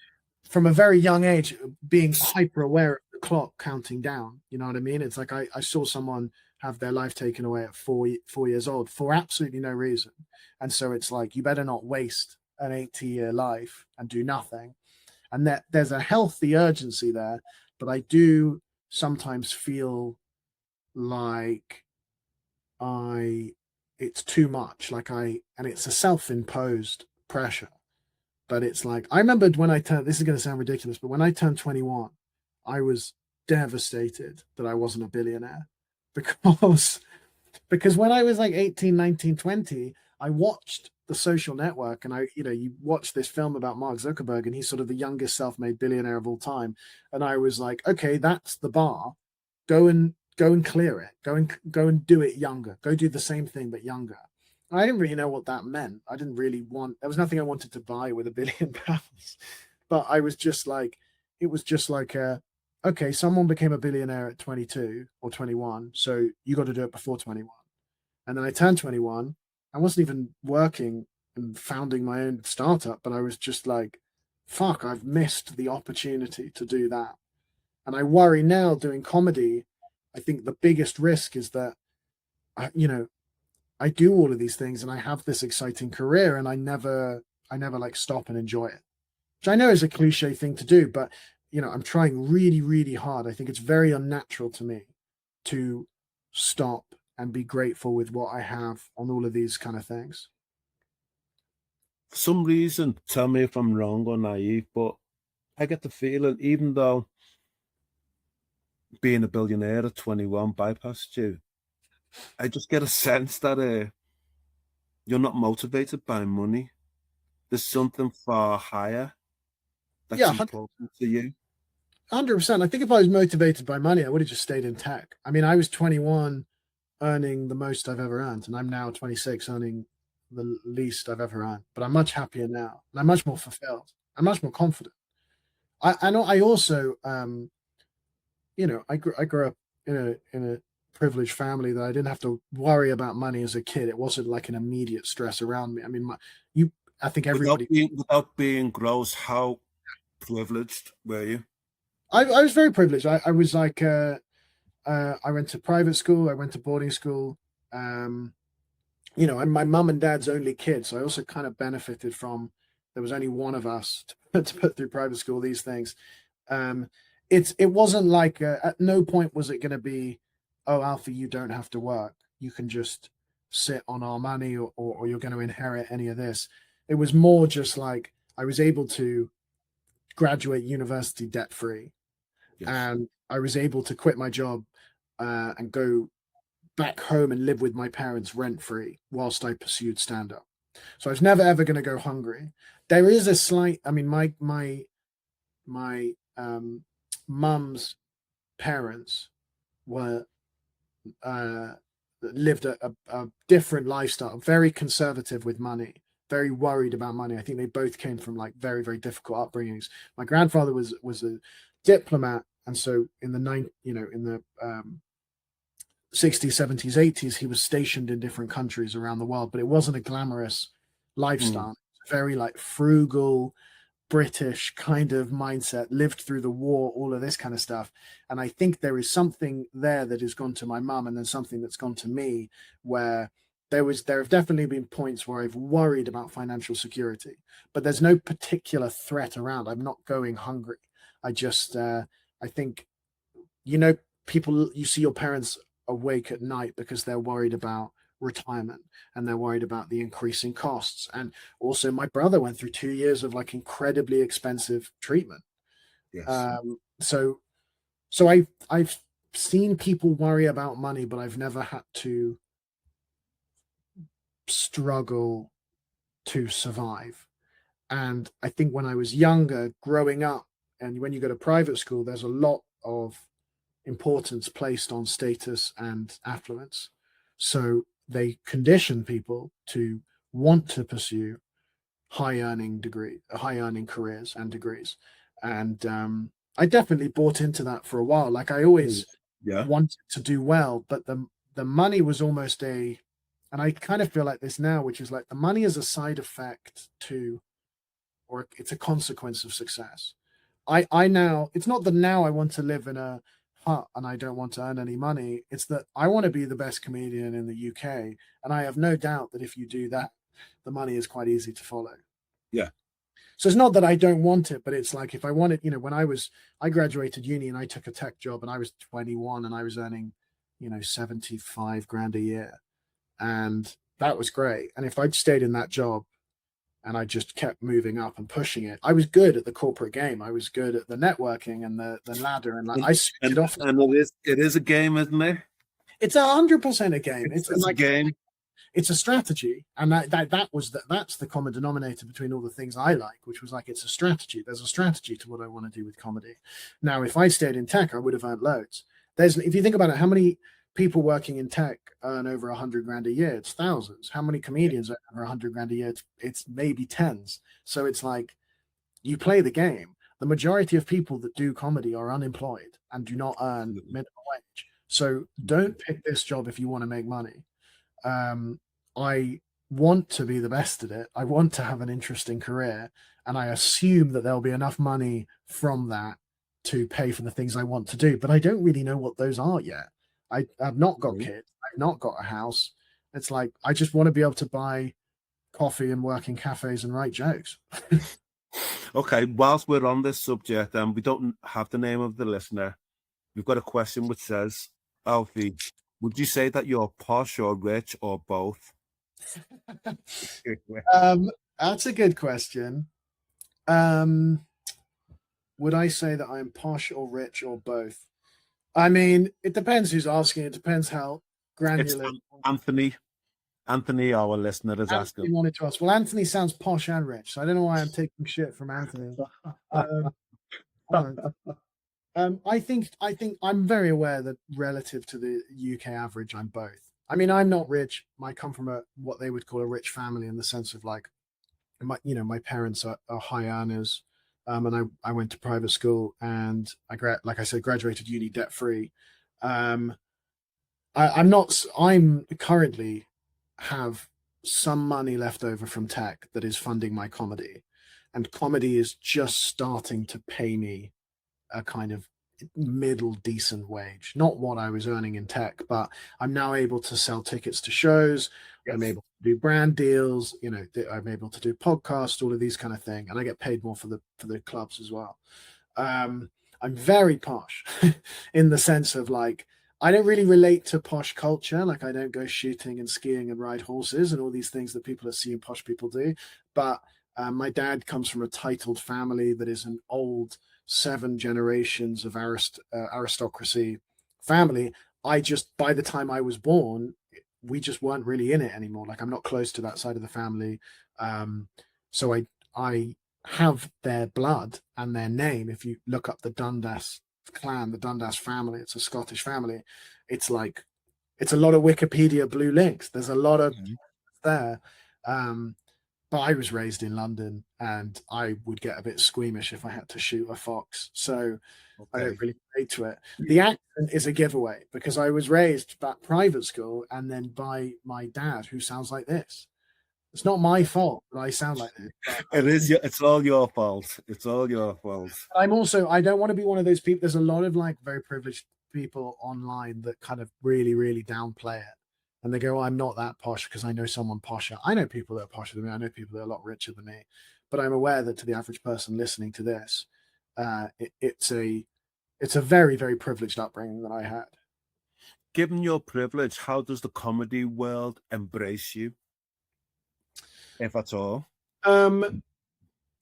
from a very young age being hyper aware of the clock counting down. You know what I mean? It's like I saw someone have their life taken away at 4 years old for absolutely no reason. And so it's like, you better not waste an 80-year life and do nothing. And that there's a healthy urgency there, but I do sometimes feel like it's too much, and it's a self-imposed pressure. But it's like, I remembered when this is going to sound ridiculous, but when I turned 21, I was devastated that I wasn't a billionaire, because when I was like 18, 19, 20, I watched The Social Network, and you watch this film about Mark Zuckerberg, and he's sort of the youngest self-made billionaire of all time. And I was like, okay, that's the bar. Go and clear it. Go and do it younger. Go do the same thing, but younger. I didn't really know what that meant. There was nothing I wanted to buy with £1 billion. but I was just like, it was just like, okay, someone became a billionaire at 22 or 21, so you got to do it before 21. And then I turned 21. I wasn't even working and founding my own startup, but I was just like, fuck, I've missed the opportunity to do that. And I worry now doing comedy. I think the biggest risk is that, I do all of these things and I have this exciting career and I never like stop and enjoy it, which I know is a cliche thing to do, but I'm trying really, really hard. I think it's very unnatural to me to stop and be grateful with what I have on all of these kind of things. For some reason, tell me if I'm wrong or naive, but I get the feeling, even though being a billionaire at 21 bypassed you, I just get a sense that you're not motivated by money. There's something far higher that's Yeah, important to you. 100%. I think if I was motivated by money, I would have just stayed in tech. I mean, I was 21 earning the most I've ever earned, and I'm now 26 earning the least I've ever earned. But I'm much happier now, and I'm much more fulfilled. I'm much more confident. I know. I also, I grew up in a privileged family that I didn't have to worry about money as a kid. It wasn't like an immediate stress around me. I mean, I think everybody. Without being gross, how privileged were you? I was very privileged. I was like, I went to private school. I went to boarding school. I'm my mum and dad's only kid, so I also kind of benefited from. There was only one of us to put through private school. These things. It wasn't like at no point was it going to be, oh, Alfie, you don't have to work. You can just sit on our money, or you're going to inherit any of this. It was more just like I was able to graduate university debt free. Yes. And I was able to quit my job and go back home and live with my parents rent free whilst I pursued stand up. So I was never ever going to go hungry. There is a slight. I mean, my mum's parents were lived a different lifestyle, very conservative with money, very worried about money. I think they both came from like very, very difficult upbringings. My grandfather was a diplomat, and so in the 60s, 70s, 80s, he was stationed in different countries around the world, but it wasn't a glamorous lifestyle. Very like frugal British kind of mindset, lived through the war, all of this kind of stuff. And I think there is something there that has gone to my mum, and then something that's gone to me, where there have definitely been points where I've worried about financial security, but there's no particular threat around. I'm not going hungry. I just I think people, you see your parents awake at night because they're worried about retirement, and they're worried about the increasing costs. And also my brother went through 2 years of like incredibly expensive treatment. Yes. So I've seen people worry about money, but I've never had to struggle to survive. And I think when I was younger, growing up, and when you go to private school, there's a lot of importance placed on status and affluence. So they condition people to want to pursue high earning careers and degrees. And I definitely bought into that for a while. Like I always wanted to do well, but the money was almost and I kind of feel like this now, which is like the money is a side effect to, or it's a consequence of success. I now, it's not that now I want to live in a hut and I don't want to earn any money. It's that I want to be the best comedian in the UK. And I have no doubt that if you do that, the money is quite easy to follow. Yeah. So it's not that I don't want it, but it's like if I wanted, when I graduated uni and I took a tech job and I was 21 and I was earning, 75 grand a year. And that was great. And if I'd stayed in that job and I just kept moving up and pushing it, I was good at the corporate game. I was good at the networking and the ladder, and like I switched it off. And it is a game, isn't it? It's 100% a game. It's a game. It's a strategy, and that's the common denominator between all the things I like, which was like it's a strategy. There's a strategy to what I want to do with comedy. Now, if I stayed in tech, I would have earned loads. If you think about it, how many people working in tech earn over 100 grand a year? It's thousands. How many comedians earn over 100 grand a year? It's maybe tens. So it's like you play the game. The majority of people that do comedy are unemployed and do not earn minimum wage. So don't pick this job if you want to make money. I want to be the best at it. I want to have an interesting career, and I assume that there'll be enough money from that to pay for the things I want to do. But I don't really know what those are yet. I've not got kids. I've not got a house. It's like I just want to be able to buy coffee and work in cafes and write jokes. Okay, whilst we're on this subject, and we don't have the name of the listener, we've got a question which says, Alfie, would you say that you're posh or rich or both? That's a good question. Would I say that I'm posh or rich or both? I mean, it depends who's asking. It depends how granular. It's Anthony. Anthony, our listener, is asking. Wanted to ask. Well, Anthony sounds posh and rich, so I don't know why I'm taking shit from Anthony. I think I'm very aware that relative to the UK average, I'm both. I mean, I'm not rich. I come from what they would call a rich family in the sense of like, my parents are high earners, and I went to private school, and like I said, graduated uni debt free. I'm currently have some money left over from tech that is funding my comedy, and comedy is just starting to pay me a kind of middle decent wage, not what I was earning in tech, but I'm now able to sell tickets to shows. Yes. I'm able to do brand deals, I'm able to do podcasts, all of these kind of thing, and I get paid more for the clubs as well. I'm very posh in the sense of like, I don't really relate to posh culture. Like I don't go shooting and skiing and ride horses and all these things that people assume posh people do. But my dad comes from a titled family that is an old 7 generations of aristocracy family. By the time I was born, we just weren't really in it anymore. Like I'm not close to that side of the family. So I have their blood and their name. If you look up the Dundas clan, the Dundas family, it's a Scottish family. It's a lot of Wikipedia blue links. There's a lot of there. But I was raised in London, and I would get a bit squeamish if I had to shoot a fox. So I don't really relate to it. The accent is a giveaway because I was raised at private school and then by my dad, who sounds like this. It's not my fault that I sound like this. It is. It's all your fault. It's all your fault. I don't want to be one of those people. There's a lot of like very privileged people online that kind of really, really downplay it. And they go, I'm not that posh because I know someone posher. I know people that are posher than me. I know people that are a lot richer than me. But I'm aware that to the average person listening to this, it's a very, very privileged upbringing that I had. Given your privilege, how does the comedy world embrace you, if at all?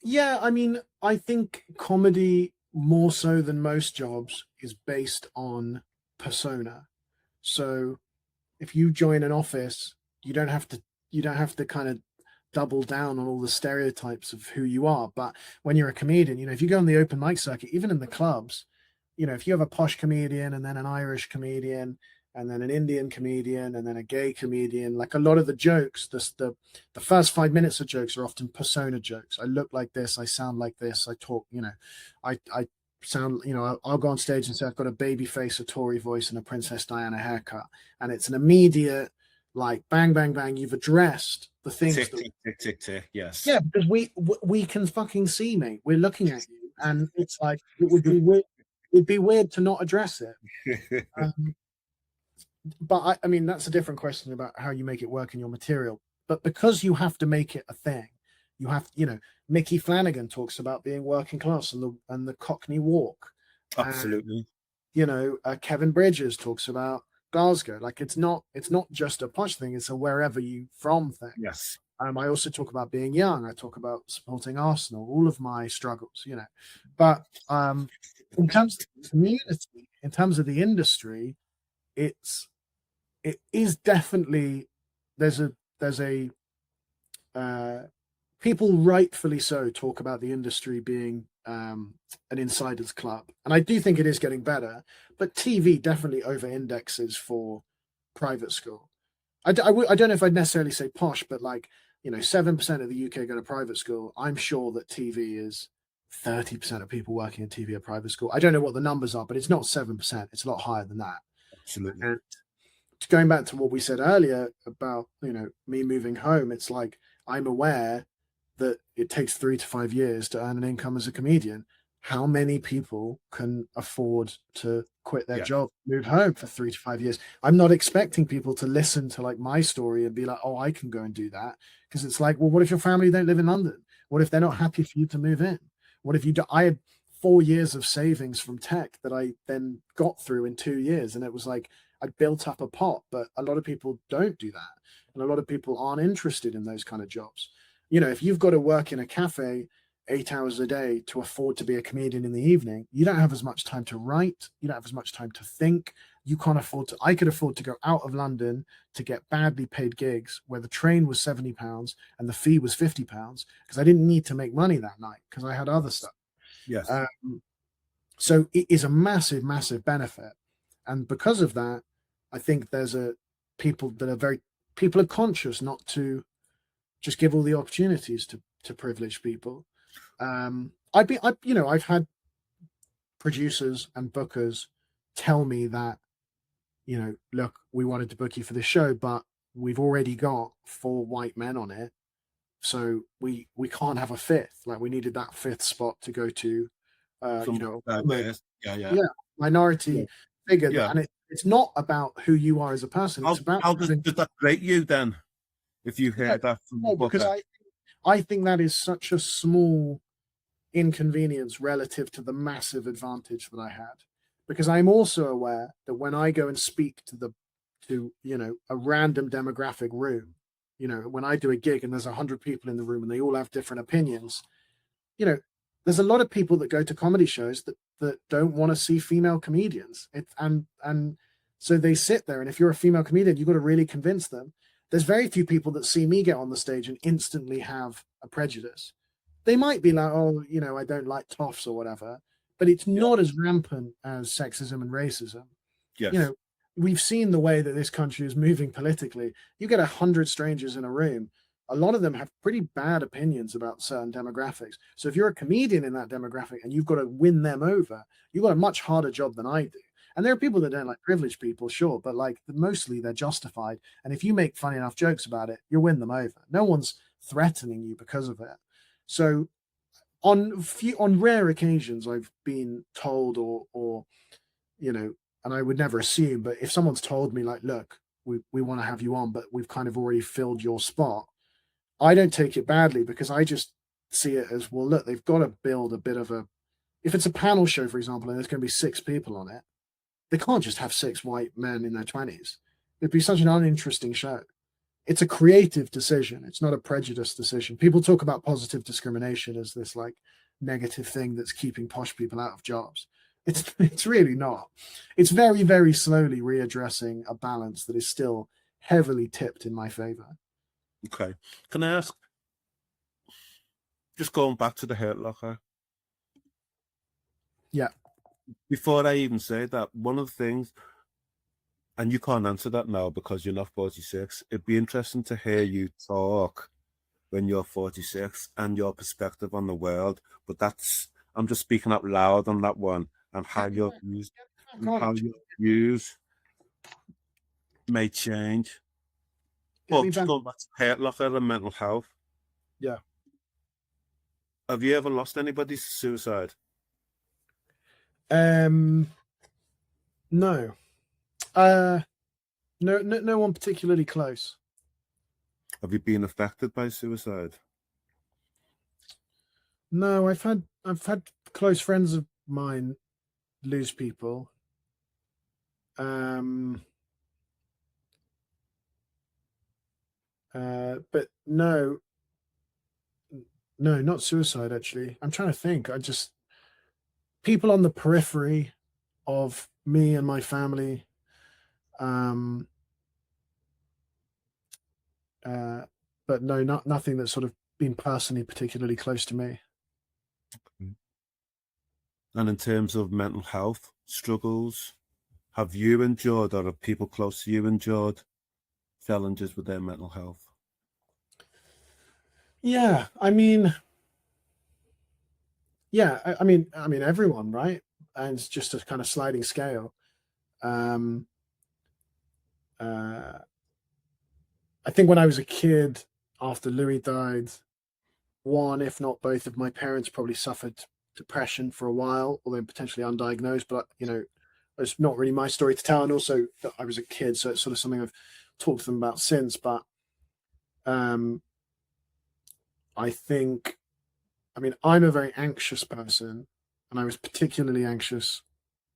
Yeah, I mean, I think comedy, more so than most jobs, is based on persona. So if you join an office, you don't have to kind of double down on all the stereotypes of who you are. But when you're a comedian, if you go on the open mic circuit, even in the clubs, if you have a posh comedian and then an Irish comedian and then an Indian comedian and then a gay comedian, like a lot of the jokes, the first 5 minutes of jokes are often persona jokes. I look like this, I sound like this, I talk, I sound, I'll go on stage and say I've got a baby face, a Tory voice, and a Princess Diana haircut, and it's an immediate like bang, bang, bang. You've addressed the things. Tick, tick, tick, tick, tick. Yes. Yeah, because we can fucking see me. We're looking at you, and it's like it would be weird. It'd be weird to not address it. But I mean, that's a different question about how you make it work in your material. But because you have to make it a thing, you have, Mickey Flanagan talks about being working class and the Cockney walk. Absolutely. And, Kevin Bridges talks about Glasgow. Like it's not just a posh thing; it's a wherever you from thing. Yes. I also talk about being young. I talk about supporting Arsenal. All of my struggles, But in terms of the community, in terms of the industry, it is definitely there's a people rightfully so talk about the industry being an insider's club, and I do think it is getting better. But TV definitely over indexes for private school. I don't know if I'd necessarily say posh, but 7% of the UK go to private school. I'm sure that TV is 30% of people working in TV are private school. I don't know what the numbers are, but it's not 7%. It's a lot higher than that. Absolutely. And going back to what we said earlier about, me moving home, it's like I'm aware that it takes 3 to 5 years to earn an income as a comedian. How many people can afford to quit their Yeah. job, move home for 3 to 5 years? I'm not expecting people to listen to like my story and be like, oh, I can go and do that. Because it's like, well, what if your family don't live in London? What if they're not happy for you to move in? What if you do? I had 4 years of savings from tech that I then got through in 2 years. And it was like, I built up a pot, but a lot of people don't do that. And a lot of people aren't interested in those kind of jobs. If you've got to work in a cafe 8 hours a day to afford to be a comedian in the evening, you don't have as much time to write. You don't have as much time to think. You can't afford to. I could afford to go out of London to get badly paid gigs where the train was £70 and the fee was £50 because I didn't need to make money that night because I had other stuff. Yes. So it is a massive, massive benefit. And because of that, I think there's people are conscious not to just give all the opportunities to privileged people. I've had producers and bookers tell me that, look, we wanted to book you for this show, but we've already got 4 white men on it. So we can't have a fifth. Like we needed that fifth spot to go to, minority Yeah. figure. Yeah. And it's not about who you are as a person. It's about how does that grate you then? If you hear that from the because booker? I think that is such a small inconvenience relative to the massive advantage that I had. Because I'm also aware that when I go and speak to a random demographic room, when I do a gig and there's 100 people in the room and they all have different opinions, there's a lot of people that go to comedy shows that don't want to see female comedians. And so they sit there, and if you're a female comedian, you've got to really convince them. There's very few people that see me get on the stage and instantly have a prejudice. They might be like, oh, I don't like toffs or whatever, but it's not as rampant as sexism and racism. Yes. We've seen the way that this country is moving politically. You get 100 strangers in a room. A lot of them have pretty bad opinions about certain demographics. So if you're a comedian in that demographic and you've got to win them over, you've got a much harder job than I do. And there are people that don't like privileged people, sure, but like mostly they're justified. And if you make funny enough jokes about it, you'll win them over. No one's threatening you because of it. So on rare occasions, I've been told or and I would never assume, but if someone's told me like, look, we want to have you on, but we've kind of already filled your spot, I don't take it badly because I just see it as, well, look, they've got to build a bit of if it's a panel show, for example, and there's going to be 6 people on it, they can't just have 6 white men in their 20s. It'd be such an uninteresting show. It's a creative decision. It's not a prejudice decision. People talk about positive discrimination as this like negative thing that's keeping posh people out of jobs. It's really not. It's very, very slowly readdressing a balance that is still heavily tipped in my favor. Okay. Can I ask, just going back to the Hurt Locker? Yeah. Before I even say that, one of the things, and you can't answer that now because you're not 46, it'd be interesting to hear you talk when you're 46 and your perspective on the world. But I'm just speaking out loud on that one, and how your views may change. But just going back to Hurt Locker and mental health. Yeah. Have you ever lost anybody to suicide? No. No one particularly close. Have you been affected by suicide? No, I've had close friends of mine lose people. But no, not suicide, actually. I'm trying to think. People on the periphery of me and my family. But no, nothing that's sort of been personally particularly close to me. And in terms of mental health struggles, have you endured, or have people close to you endured challenges with their mental health? Yeah, I mean, Yeah, I mean, everyone, right? And it's just a kind of sliding scale. Um, uh, I think when I was a kid, after Louis died, one, if not both, of my parents probably suffered depression for a while, although potentially undiagnosed. But it's not really my story to tell, and also that I was a kid, so it's sort of something I've talked to them about since. But um, I think, I'm a very anxious person, and I was particularly anxious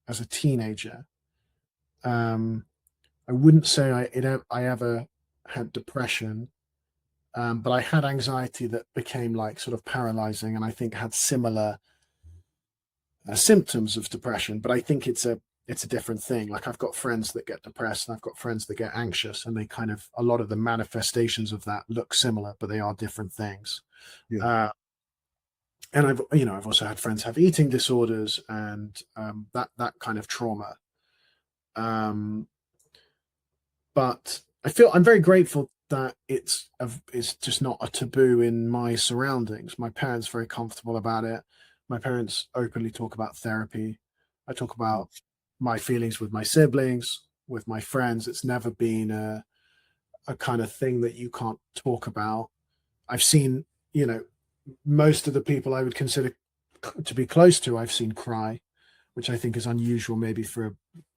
as a teenager. Um, I wouldn't say I ever had depression, but I had anxiety that became like sort of paralyzing, and I think had similar symptoms of depression. But I think it's a different thing. Like I've got friends that get depressed, and I've got friends that get anxious, and they kind of a lot of the manifestations of that look similar, but they are different things. Yeah. Uh, and I've also had friends have eating disorders and that kind of trauma. Um, but I'm very grateful that it's just not a taboo in my surroundings. My parents are very comfortable about it. My parents openly talk about therapy. I talk about my feelings with my siblings, with my friends. It's never been a kind of thing that you can't talk about. I've seen, most of the people I would consider to be close to, I've seen cry, which I think is unusual maybe for a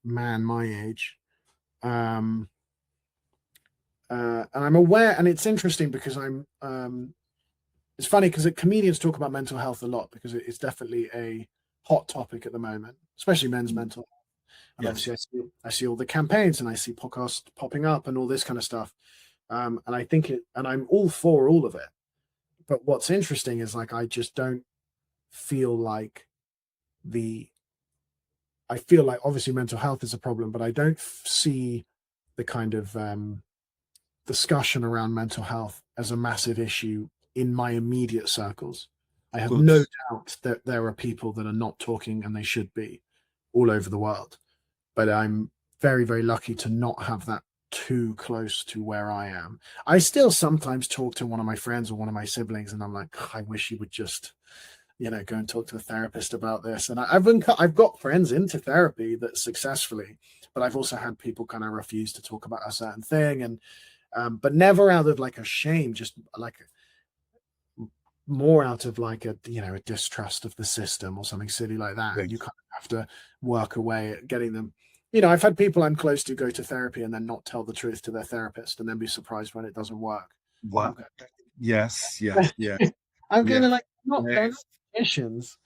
man my age. Um, and I'm aware, and it's interesting because it's funny because comedians talk about mental health a lot because it's definitely a hot topic at the moment, especially men's Mm. mental health. And Yes. obviously, I see all the campaigns and I see podcasts popping up and all this kind of stuff. And I think and I'm all for all of it. But what's interesting is like I just don't feel like the I feel like obviously mental health is a problem, but I don't see the kind of discussion around mental health as a massive issue in my immediate circles. I have Good. no doubt that there are people that are not talking and they should be all over the world. But I'm very, very lucky to not have that too close to where I am. I still sometimes talk to one of my friends or one of my siblings, and I'm like, I wish you would just, go and talk to a therapist about this. And I've got friends into therapy that successfully, but I've also had people kind of refuse to talk about a certain thing, and but never out of like a shame, just like more out of like a distrust of the system or something silly like that. And Great. you kind of have to work away at getting them. I've had people I'm close to go to therapy and then not tell the truth to their therapist and then be surprised when it doesn't work. And What? Yes, yes, yeah, I'm yeah, kind of like, they're not yes, magicians.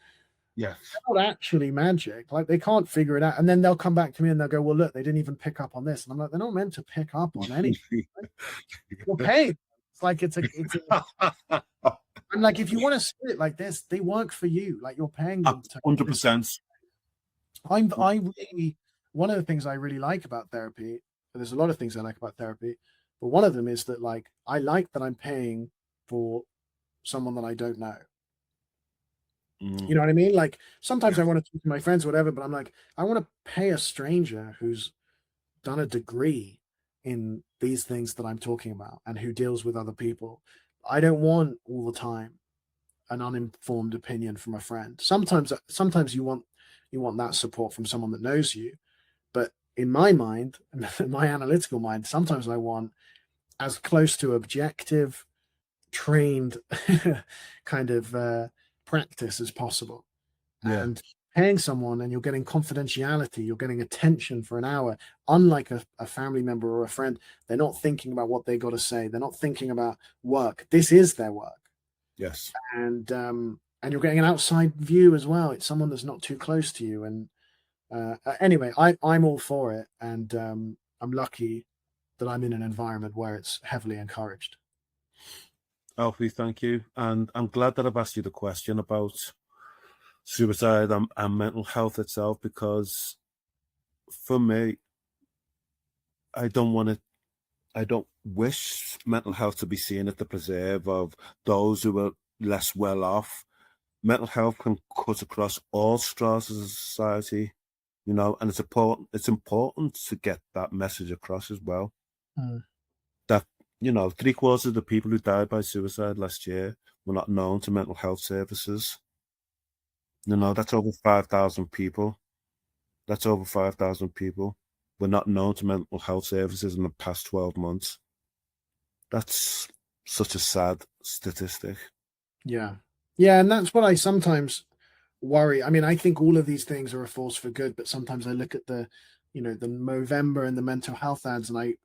yes. They're not actually magic. Like they can't figure it out. And then they'll come back to me and they'll go, well, look, they didn't even pick up on this. And I'm like, they're not meant to pick up on anything. Right? You're paid. It's like I'm like, if you want to see it like this, they work for you. Like you're paying them to. 100%. I really one of the things I really like about therapy. There's a lot of things I like about therapy, but one of them is that like I like that I'm paying for someone that I don't know. Mm, You know what I mean? Like sometimes I yes, want to talk to my friends or whatever, but I'm like, I want to pay a stranger who's done a degree in these things that I'm talking about and who deals with other people. I don't want all the time an uninformed opinion from a friend. Sometimes you want that support from someone that knows you, but in my mind, my analytical mind, sometimes I want as close to objective, trained kind of practice as possible. yeah, And paying someone and you're getting confidentiality, you're getting attention for an hour, unlike a family member or a friend. They're not thinking about what they got to say, they're not thinking about work. This is their work. yes. And you're getting an outside view as well. It's someone that's not too close to you. And anyway, I'm all for it, and I'm lucky that I'm in an environment where it's heavily encouraged. Alfie, thank you. And I'm glad that I've asked you the question about suicide and mental health itself, because for me, I don't want to, I don't wish mental health to be seen as the preserve of those who are less well off. Mental health can cut across all stratas of society, and it's important to get that message across as well. Mm. That, 3/4 of the people who died by suicide last year were not known to mental health services. No, that's over 5,000 people. That's over 5,000 people were not known to mental health services in the past 12 months. That's such a sad statistic. Yeah. Yeah, and that's what I sometimes worry. I mean, I think all of these things are a force for good, but sometimes I look at the Movember and the mental health ads, and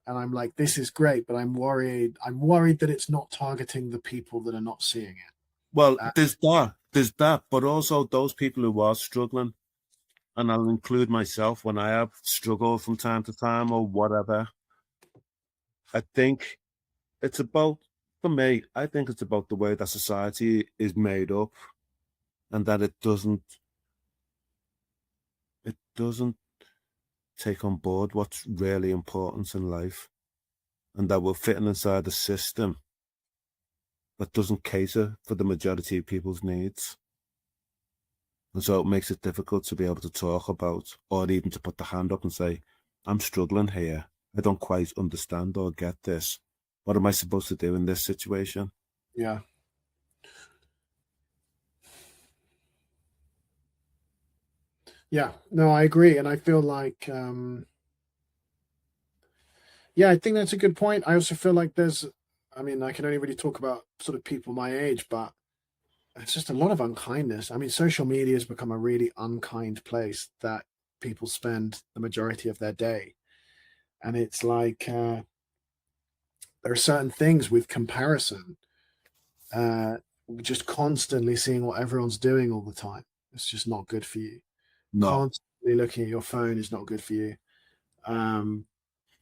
I'm like, this is great, but I'm worried. I'm worried that it's not targeting the people that are not seeing it. Well, there's that, but also those people who are struggling, and I'll include myself when I have struggled from time to time or whatever. I think it's about, for me, I think it's about the way that society is made up and that it doesn't take on board what's really important in life and that we're fitting inside a system that doesn't cater for the majority of people's needs. And so it makes it difficult to be able to talk about or even to put the hand up and say, I'm struggling here. I don't quite understand or get this. What am I supposed to do in this situation? Yeah. Yeah. No, I agree. And I feel like, yeah, I think that's a good point. I also feel like I mean, I can only really talk about sort of people my age, but it's just a lot of unkindness. I mean, social media has become a really unkind place that people spend the majority of their day. And it's like, there are certain things with comparison, uh, just constantly seeing what everyone's doing all the time. It's just not good for you. No, Constantly looking at your phone is not good for you. Um,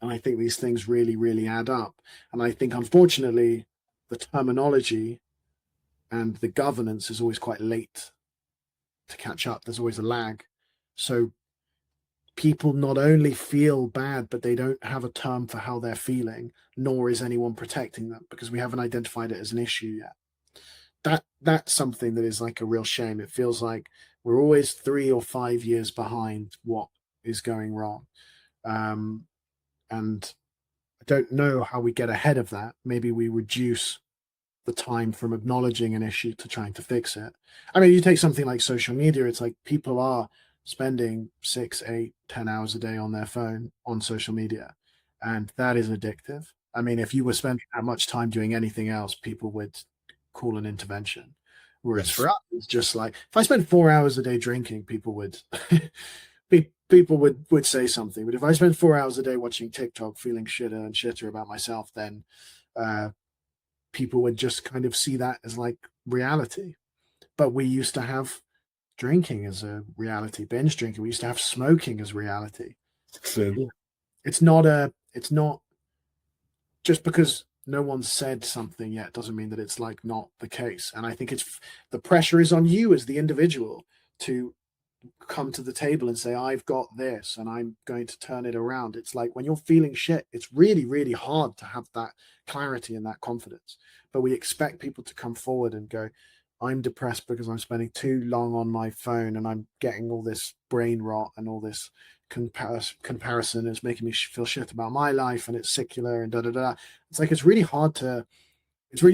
and I think these things really, really add up. And I think, unfortunately, the terminology and the governance is always quite late to catch up. There's always a lag. So people not only feel bad, but they don't have a term for how they're feeling, nor is anyone protecting them because we haven't identified it as an issue yet. That's something that is like a real shame. It feels like we're always 3 or 5 years behind what is going wrong. Um, and I don't know how we get ahead of that. Maybe we reduce the time from acknowledging an issue to trying to fix it. I mean, you take something like social media, it's like people are spending 6, 8, 10 hours a day on their phone on social media, and that is addictive. I mean, if you were spending that much time doing anything else, people would call an intervention. Whereas yes, for us, it's just like if I spent 4 hours a day drinking, people would people would say something. But if I spend 4 hours a day watching TikTok, feeling shitter and shitter about myself, then uh, people would just kind of see that as like reality. But we used to have drinking as a reality, binge drinking. We used to have smoking as reality. true. Yeah. It's not just because no one said something yet doesn't mean that it's like not the case. And I think it's the pressure is on you as the individual to come to the table and say, I've got this and I'm going to turn it around. It's like when you're feeling shit, it's really, really hard to have that clarity and that confidence. But we expect people to come forward and go, I'm depressed because I'm spending too long on my phone and I'm getting all this brain rot and all this comparison is making me feel shit about my life and it's secular and da da da. It's like it's really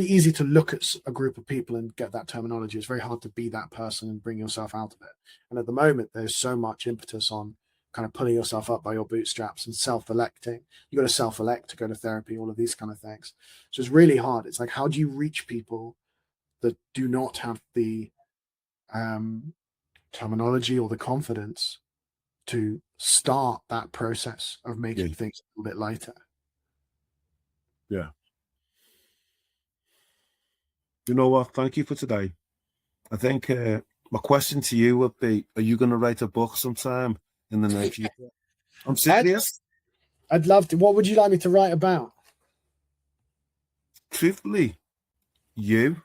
easy to look at a group of people and get that terminology. It's very hard to be that person and bring yourself out of it. And at the moment, there's so much impetus on kind of pulling yourself up by your bootstraps and self-electing. You got to self-elect to go to therapy, all of these kind of things. So it's really hard. It's like, how do you reach people that do not have the um, terminology or the confidence to start that process of Yeah, making things a little bit lighter? yeah. You know what? Thank you for today. I think my question to you would be: are you going to write a book sometime in the near future? I'm I'd, serious. I'd love to. What would you like me to write about? Truthfully, you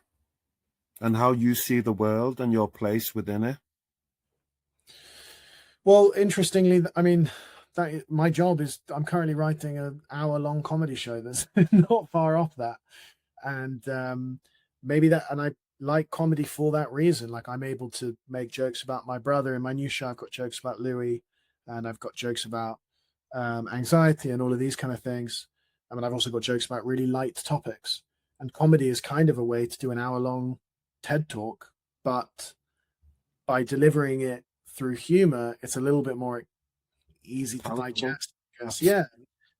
and how you see the world and your place within it. Well, interestingly, I mean, that my job is I'm currently writing an hour-long comedy show that's not far off that, and maybe that, and I like comedy for that reason. Like I'm able to make jokes about my brother in my new show. I've got jokes about Louie, and I've got jokes about anxiety and all of these kind of things. I mean, I've also got jokes about really light topics, and comedy is kind of a way to do an hour-long TED talk, but by delivering it through humor, it's a little bit more easy to Palatable. digest. Because, yeah,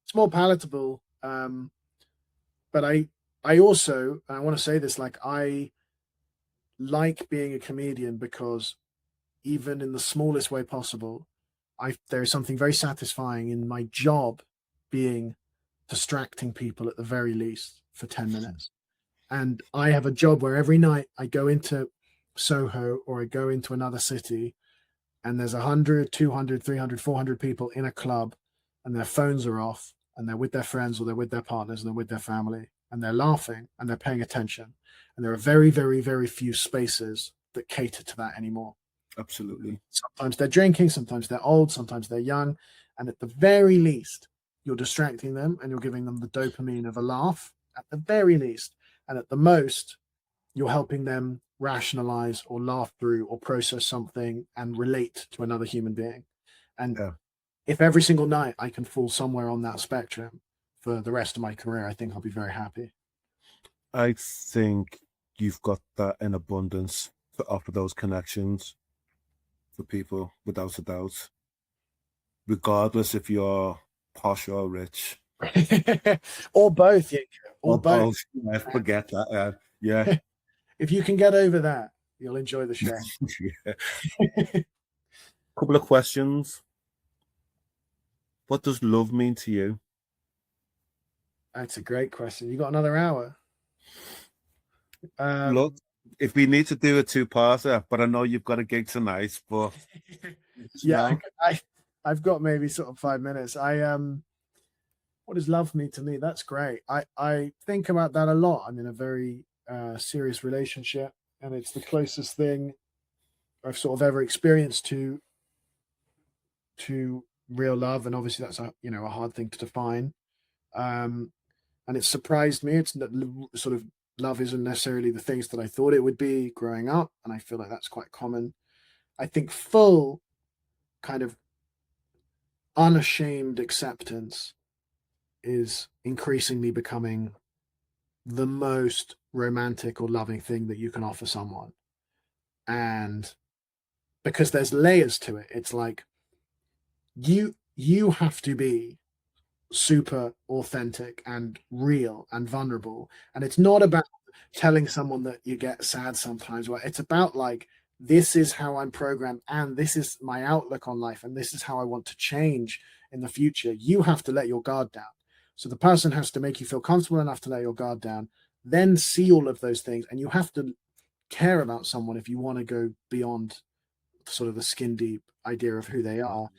it's more palatable. But I also, and I want to say this, like, I like being a comedian because even in the smallest way possible, there is something very satisfying in my job being distracting people at the very least for 10 minutes. And I have a job where every night I go into Soho or I go into another city and there's 100, 200, 300, 400 people in a club and their phones are off and they're with their friends or they're with their partners and they're with their family and they're laughing and they're paying attention. And there are very, very, very few spaces that cater to that anymore. Absolutely. Sometimes they're drinking, sometimes they're old, sometimes they're young. And at the very least, you're distracting them and you're giving them the dopamine of a laugh at the very least. And at the most, you're helping them rationalize or laugh through or process something and relate to another human being. And Yeah. if every single night I can fall somewhere on that spectrum for the rest of my career, I think I'll be very happy. I think you've got that in abundance to offer those connections for people, without a doubt, regardless if you're posh or rich. Or both, yeah, or Or both. both. Yeah, forget that. Yeah. If you can get over that, you'll enjoy the show. Yeah. Couple of questions. What does love mean to you? That's a great question. You got another hour? Look, if we need to do a two-parter, but I know you've got a gig tonight, but Yeah, I've got maybe sort of 5 minutes. What does love mean to me? That's great. I think about that a lot. I'm in a very serious relationship, and it's the closest thing I've sort of ever experienced to real love. And obviously, that's a hard thing to define. Um, and it surprised me. It's that sort of love isn't necessarily the things that I thought it would be growing up, and I feel like that's quite common. I think full kind of unashamed acceptance is increasingly becoming the most romantic or loving thing that you can offer someone. And because there's layers to it, it's like you have to be super authentic and real and vulnerable. And it's not about telling someone that you get sad sometimes. Well, it's about like, this is how I'm programmed and this is my outlook on life and this is how I want to change in the future. You have to let your guard down. So the person has to make you feel comfortable enough to let your guard down, then see all of those things. And you have to care about someone if you want to go beyond sort of the skin deep idea of who they are,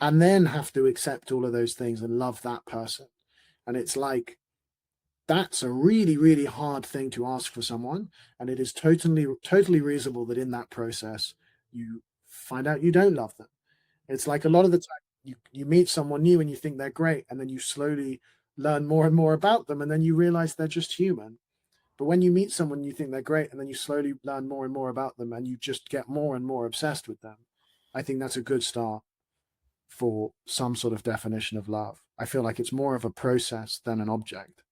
and then have to accept all of those things and love that person. And it's like, that's a really, really hard thing to ask for someone. And it is totally, totally reasonable that in that process, you find out you don't love them. It's like a lot of the time you meet someone new and you think they're great. And then you slowly learn more and more about them. And then you realize they're just human. But when you meet someone, you think they're great. And then you slowly learn more and more about them. And you just get more and more obsessed with them. I think that's a good start for some sort of definition of love. I feel like it's more of a process than an object.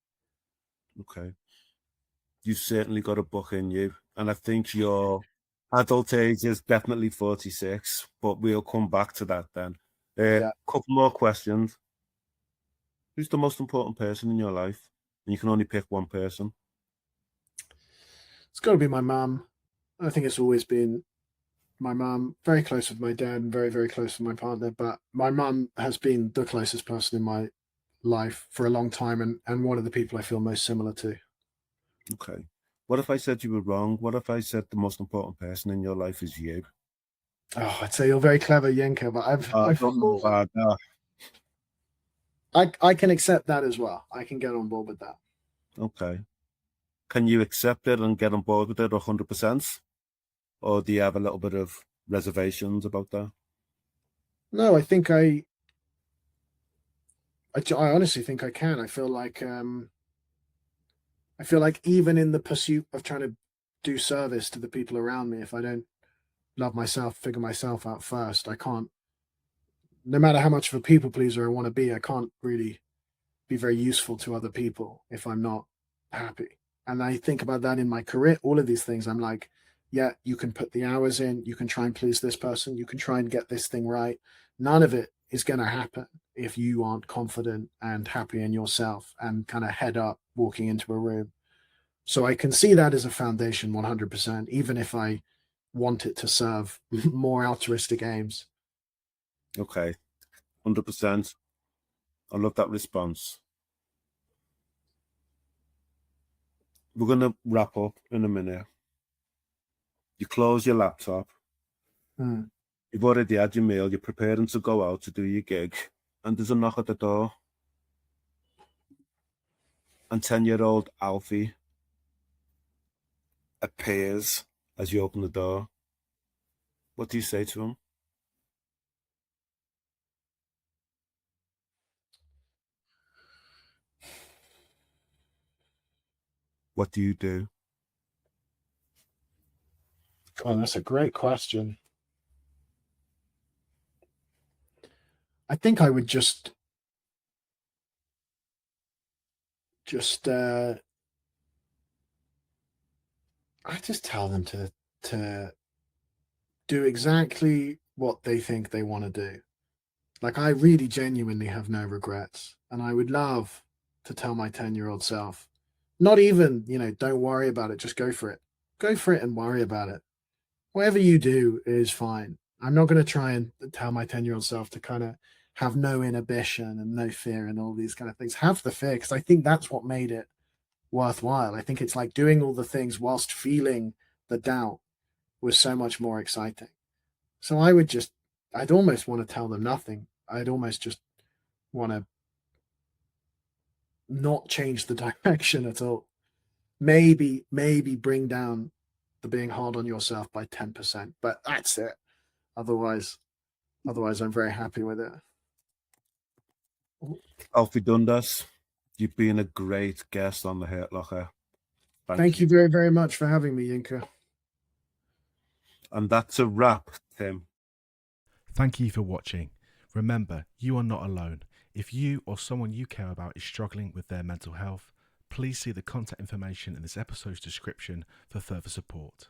okay. You've certainly got a book in you. And I think your adult age is definitely 46, but we'll come back to that then. Yeah. Couple more questions. Who's the most important person in your life? And you can only pick one person. It's got to be my mum. I think it's always been my mum, very close with my dad and very, very close with my partner. But my mum has been the closest person in my life for a long time and one of the people I feel most similar to. Okay. What if I said you were wrong? What if I said the most important person in your life is you? Oh, I'd say you're very clever, Yenka, but I don't know about that. I can accept that as well. I can get on board with that. Okay. Can you accept it and get on board with it 100%? Or do you have a little bit of reservations about that? No, I honestly think I can. I feel like even in the pursuit of trying to do service to the people around me, if I don't love myself, figure myself out first, I can't, no matter how much of a people pleaser I want to be, I can't really be very useful to other people if I'm not happy. And I think about that in my career, all of these things. I'm like, Yeah, you can put the hours in, you can try and please this person, you can try and get this thing right. None of it is going to happen if you aren't confident and happy in yourself and kind of head up walking into a room. So I can see that as a foundation 100%, even if I want it to serve more altruistic aims. Okay, 100%. I love that response. We're going to wrap up in a minute. You close your laptop. Mm. You've already had your meal. You're preparing to go out to do your gig. And there's a knock at the door. And 10-year-old Alfie appears as you open the door. What do you say to him? What do you do? Oh, that's a great question. I think I would just I just tell them to do exactly what they think they want to do. Like, I really genuinely have no regrets, and I would love to tell my 10-year-old self, not even, don't worry about it, just go for it. Go for it and worry about it. Whatever you do is fine. I'm not going to try and tell my 10-year-old self to kind of have no inhibition and no fear and all these kind of things. Have the fear, because I think that's what made it worthwhile. I think it's like doing all the things whilst feeling the doubt was so much more exciting. So I'd almost want to tell them nothing. I'd almost just want to not change the direction at all. Maybe bring down the being hard on yourself by 10%, but that's it. Otherwise, I'm very happy with it. Alfie Dundas, you've been a great guest on the Hurt Locker. Thank you very, very much for having me, Yinka. And that's a wrap, Tim. Thank you for watching. Remember, you are not alone. If you or someone you care about is struggling with their mental health, please see the contact information in this episode's description for further support.